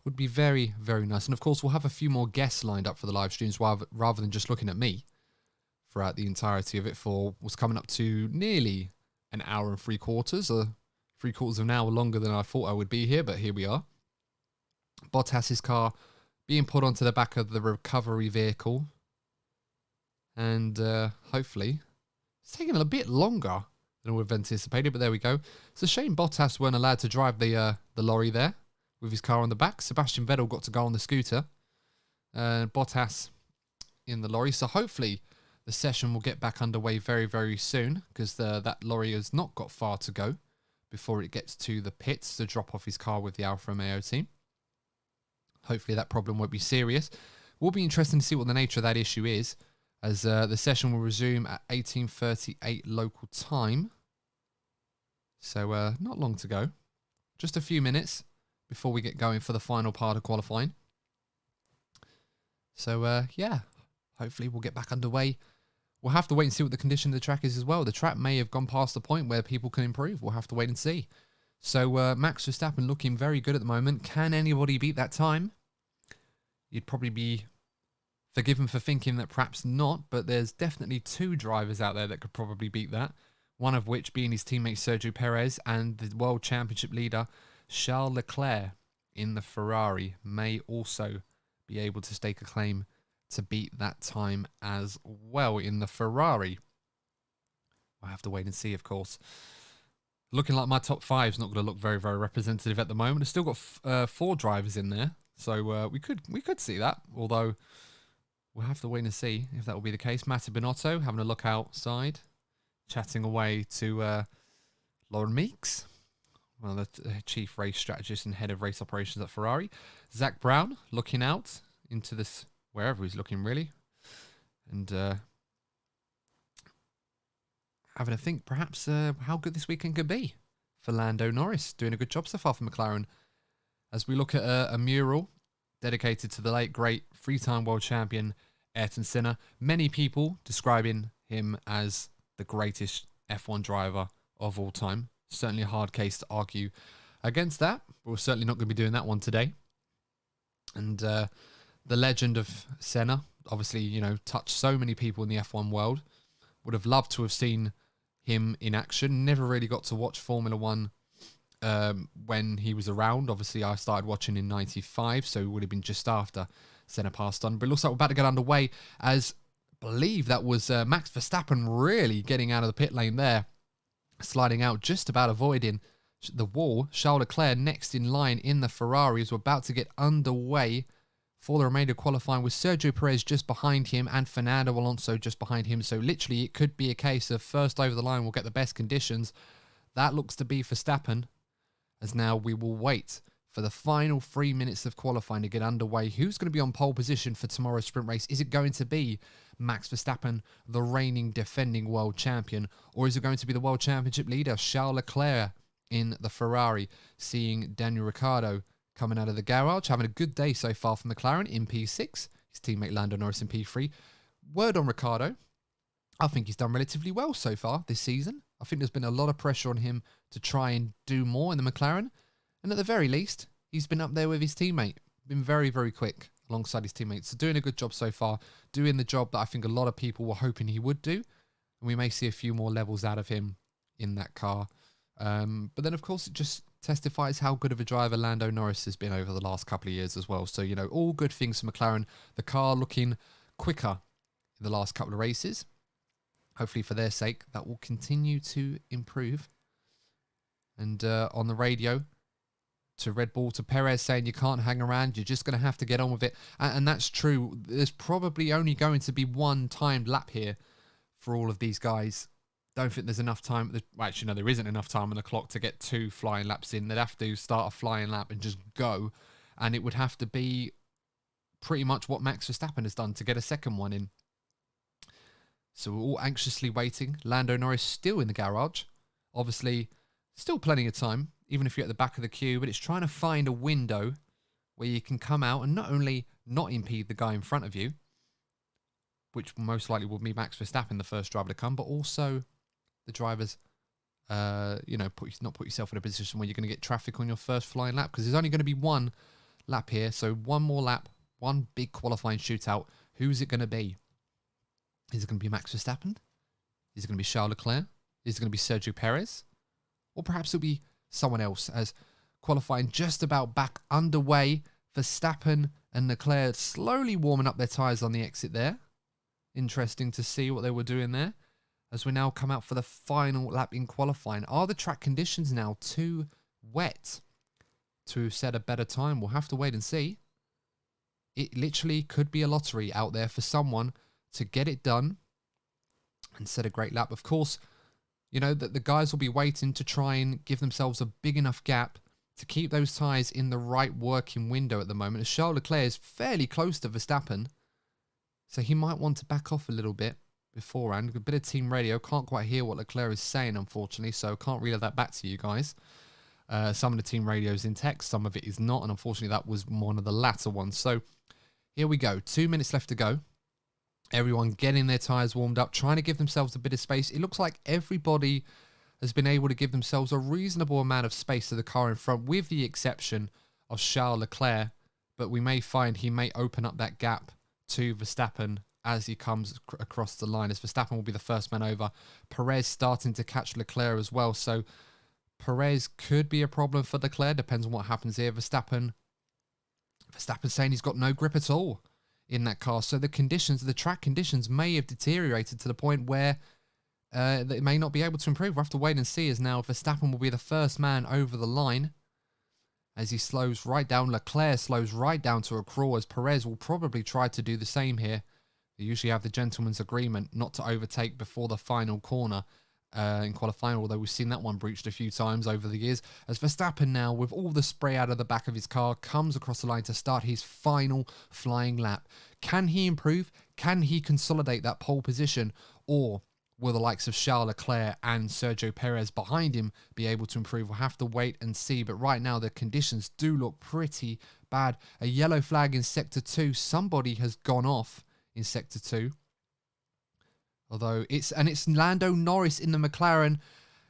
Would be very, very nice. And of course, we'll have a few more guests lined up for the live streams rather than just looking at me throughout the entirety of it for what's coming up to nearly an hour and 3/4, or 3/4 of an hour longer than I thought I would be here, but here we are. Bottas's car being put onto the back of the recovery vehicle. And hopefully, it's taking a bit longer than we've anticipated, but there we go. It's a shame Bottas weren't allowed to drive the lorry there with his car on the back. Sebastian Vettel got to go on the scooter. Bottas in the lorry. So hopefully the session will get back underway very, very soon, because that lorry has not got far to go before it gets to the pits to drop off his car with the Alfa Romeo team. Hopefully that problem won't be serious. Will be interesting to see what the nature of that issue is, as the session will resume at 18:38 local time. So not long to go. Just a few minutes before we get going for the final part of qualifying. So yeah, hopefully we'll get back underway. We'll have to wait and see what the condition of the track is as well. The track may have gone past the point where people can improve. We'll have to wait and see. So Max Verstappen looking very good at the moment. Can anybody beat that time? You'd probably be forgiven for thinking that perhaps not, but there's definitely two drivers out there that could probably beat that. One of which being his teammate Sergio Perez, and the World Championship leader Charles Leclerc in the Ferrari may also be able to stake a claim to beat that time as well in the Ferrari. We'll have to wait and see, of course. Looking like my top five is not going to look very, very representative at the moment. I've still got 4 drivers in there, so we could see that, although we'll have to wait and see if that will be the case. Mattia Binotto having a look outside, chatting away to Lauren Meeks, one of the chief race strategist and head of race operations at Ferrari. Zach Brown looking out into this, wherever he's looking really, and having a think perhaps how good this weekend could be for Lando Norris. Doing a good job so far for McLaren. As we look at a mural dedicated to the late, great, 3-time world champion Ayrton Senna. Many people describing him as the greatest F1 driver of all time. Certainly a hard case to argue against that, but we're certainly not going to be doing that one today. And the legend of Senna, obviously, you know, touched so many people in the F1 world. Would have loved to have seen him in action. Never really got to watch Formula One when he was around. Obviously, I started watching in '95, so it would have been just after Senna passed on. But it looks like we're about to get underway, as I believe that was Max Verstappen really getting out of the pit lane there, sliding out, just about avoiding the wall. Charles Leclerc next in line in the Ferrari as we're about to get underway for the remainder of qualifying, with Sergio Perez just behind him and Fernando Alonso just behind him. So literally it could be a case of first over the line we'll get the best conditions. That looks to be Verstappen, as now we will wait for the final 3 minutes of qualifying to get underway. Who's going to be on pole position for tomorrow's sprint race? Is it going to be Max Verstappen, the reigning defending world champion, or is it going to be the world championship leader Charles Leclerc in the Ferrari, seeing Daniel Ricciardo coming out of the garage, having a good day so far for McLaren in P6, his teammate Lando Norris in P3. Word on Ricciardo, I think he's done relatively well so far this season. I think there's been a lot of pressure on him to try and do more in the McLaren, and at the very least, he's been up there with his teammate been very, very quick alongside his teammates. So doing a good job so far, doing the job that I think a lot of people were hoping he would do. And we may see a few more levels out of him in that car. But then, of course, it just testifies how good of a driver Lando Norris has been over the last couple of years as well. So, you know, all good things for McLaren. The car looking quicker in the last couple of races. Hopefully for their sake, that will continue to improve. And on the radio to Red Bull, to Perez, saying you can't hang around, you're just going to have to get on with it. And that's true. There's probably only going to be one timed lap here for all of these guys. Don't think there's enough time. Well, actually, no, there isn't enough time on the clock to get 2 flying laps in. They'd have to start a flying lap and just go. And it would have to be pretty much what Max Verstappen has done to get a second one in. So we're all anxiously waiting. Lando Norris still in the garage. Obviously, still plenty of time, even if you're at the back of the queue. But it's trying to find a window where you can come out and not only not impede the guy in front of you, which most likely will be Max Verstappen, the first driver to come, but also the drivers, not put yourself in a position where you're going to get traffic on your first flying lap, because there's only going to be one lap here. So one more lap, one big qualifying shootout. Who's it going to be? Is it going to be Max Verstappen? Is it going to be Charles Leclerc? Is it going to be Sergio Perez? Or perhaps it'll be someone else, as qualifying just about back underway. Verstappen and Leclerc slowly warming up their tyres on the exit there. Interesting to see what they were doing there. As we now come out for the final lap in qualifying. Are the track conditions now too wet to set a better time? We'll have to wait and see. It literally could be a lottery out there for someone to get it done and set a great lap. Of course, you know that the guys will be waiting to try and give themselves a big enough gap to keep those tyres in the right working window at the moment. As Charles Leclerc is fairly close to Verstappen, so he might want to back off a little bit beforehand. A bit of team radio. Can't quite hear what Leclerc is saying, unfortunately, so can't relay that back to you guys. Some of the team radio is in text, some of it is not, and unfortunately that was one of the latter ones. So here we go. 2 minutes left to go. Everyone getting their tyres warmed up, trying to give themselves a bit of space. It looks like everybody has been able to give themselves a reasonable amount of space to the car in front, with the exception of Charles Leclerc. But we may find he may open up that gap to Verstappen as he comes across the line, as Verstappen will be the first man over. Perez starting to catch Leclerc as well. So Perez could be a problem for Leclerc. Depends on what happens here. Verstappen saying he's got no grip at all in that car. So the track conditions may have deteriorated to the point where they may not be able to improve. We'll have to wait and see, as now Verstappen will be the first man over the line as he slows right down. Leclerc slows right down to a crawl, as Perez will probably try to do the same here. They usually have the gentleman's agreement not to overtake before the final corner in qualifying, although we've seen that one breached a few times over the years. As Verstappen now, with all the spray out of the back of his car, comes across the line to start his final flying lap. Can he improve? Can he consolidate that pole position? Or will the likes of Charles Leclerc and Sergio Perez behind him be able to improve? We'll have to wait and see. But right now, the conditions do look pretty bad. A yellow flag in Sector 2. Somebody has gone off in Sector 2. Although it's Lando Norris in the McLaren.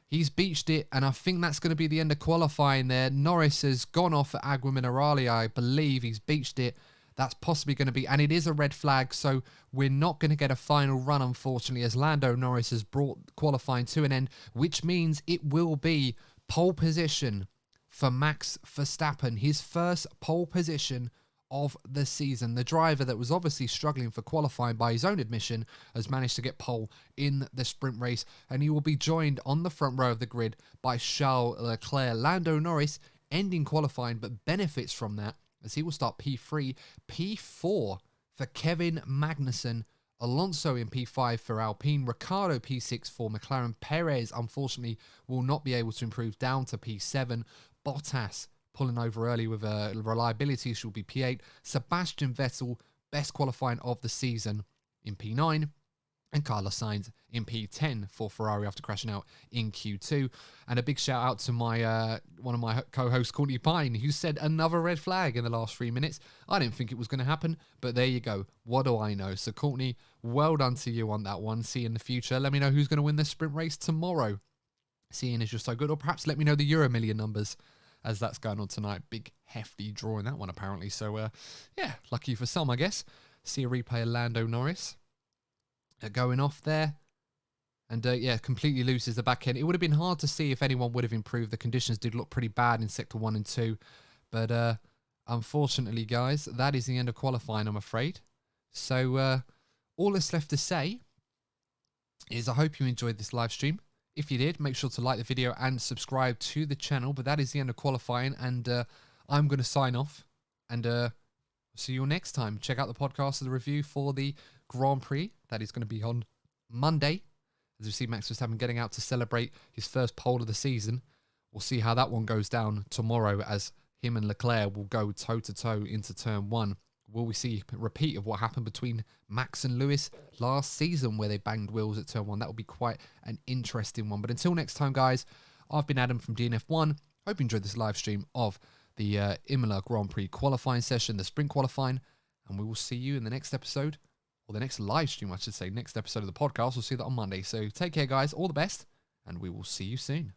He's beached it, and I think that's going to be the end of qualifying there. Norris has gone off at Agua Mineralia, I believe. He's beached it. That's possibly going to be, and it is a red flag, so we're not going to get a final run, unfortunately, as Lando Norris has brought qualifying to an end, which means it will be pole position for Max Verstappen. His first pole position of the season. The driver that was obviously struggling for qualifying, by his own admission, has managed to get pole in the sprint race, and he will be joined on the front row of the grid by Charles Leclerc. Lando Norris ending qualifying, but benefits from that, as he will start P3, P4 for Kevin Magnussen, Alonso in P5 for Alpine, Ricciardo P6 for McLaren. Perez, unfortunately, will not be able to improve down to P7. Bottas pulling over early with a reliability issue will be P8. Sebastian Vettel, best qualifying of the season, in P9. And Carlos Sainz in P10 for Ferrari after crashing out in Q2. And a big shout out to my one of my co-hosts, Courtney Pine, who said another red flag in the last 3 minutes. I didn't think it was going to happen, but there you go. What do I know? So Courtney, well done to you on that one. See you in the future. Let me know who's going to win this sprint race tomorrow, seeing as you're so good. Or perhaps let me know the Emilia numbers as that's going on tonight. Big, hefty draw in that one, apparently. So, yeah, lucky for some, I guess. See a replay of Lando Norris going off there. And, yeah, completely loses the back end. It would have been hard to see if anyone would have improved. The conditions did look pretty bad in Sector 1 and 2. But, unfortunately, guys, that is the end of qualifying, I'm afraid. So, all that's left to say is I hope you enjoyed this live stream. If you did, make sure to like the video and subscribe to the channel. But that is the end of qualifying, and I'm going to sign off. And see you next time. Check out the podcast of the review for the Grand Prix. That is going to be on Monday, as we see Max Verstappen getting out to celebrate his first pole of the season. We'll see how that one goes down tomorrow, as him and Leclerc will go toe-to-toe into Turn 1. Will we see a repeat of what happened between Max and Lewis last season, where they banged wheels at Turn 1? That will be quite an interesting one. But until next time, guys, I've been Adam from DNF1. Hope you enjoyed this live stream of the Imola Grand Prix qualifying session, the sprint qualifying, and we will see you in the next episode, or the next live stream, I should say, next episode of the podcast. We'll see that on Monday. So take care, guys. All the best, and we will see you soon.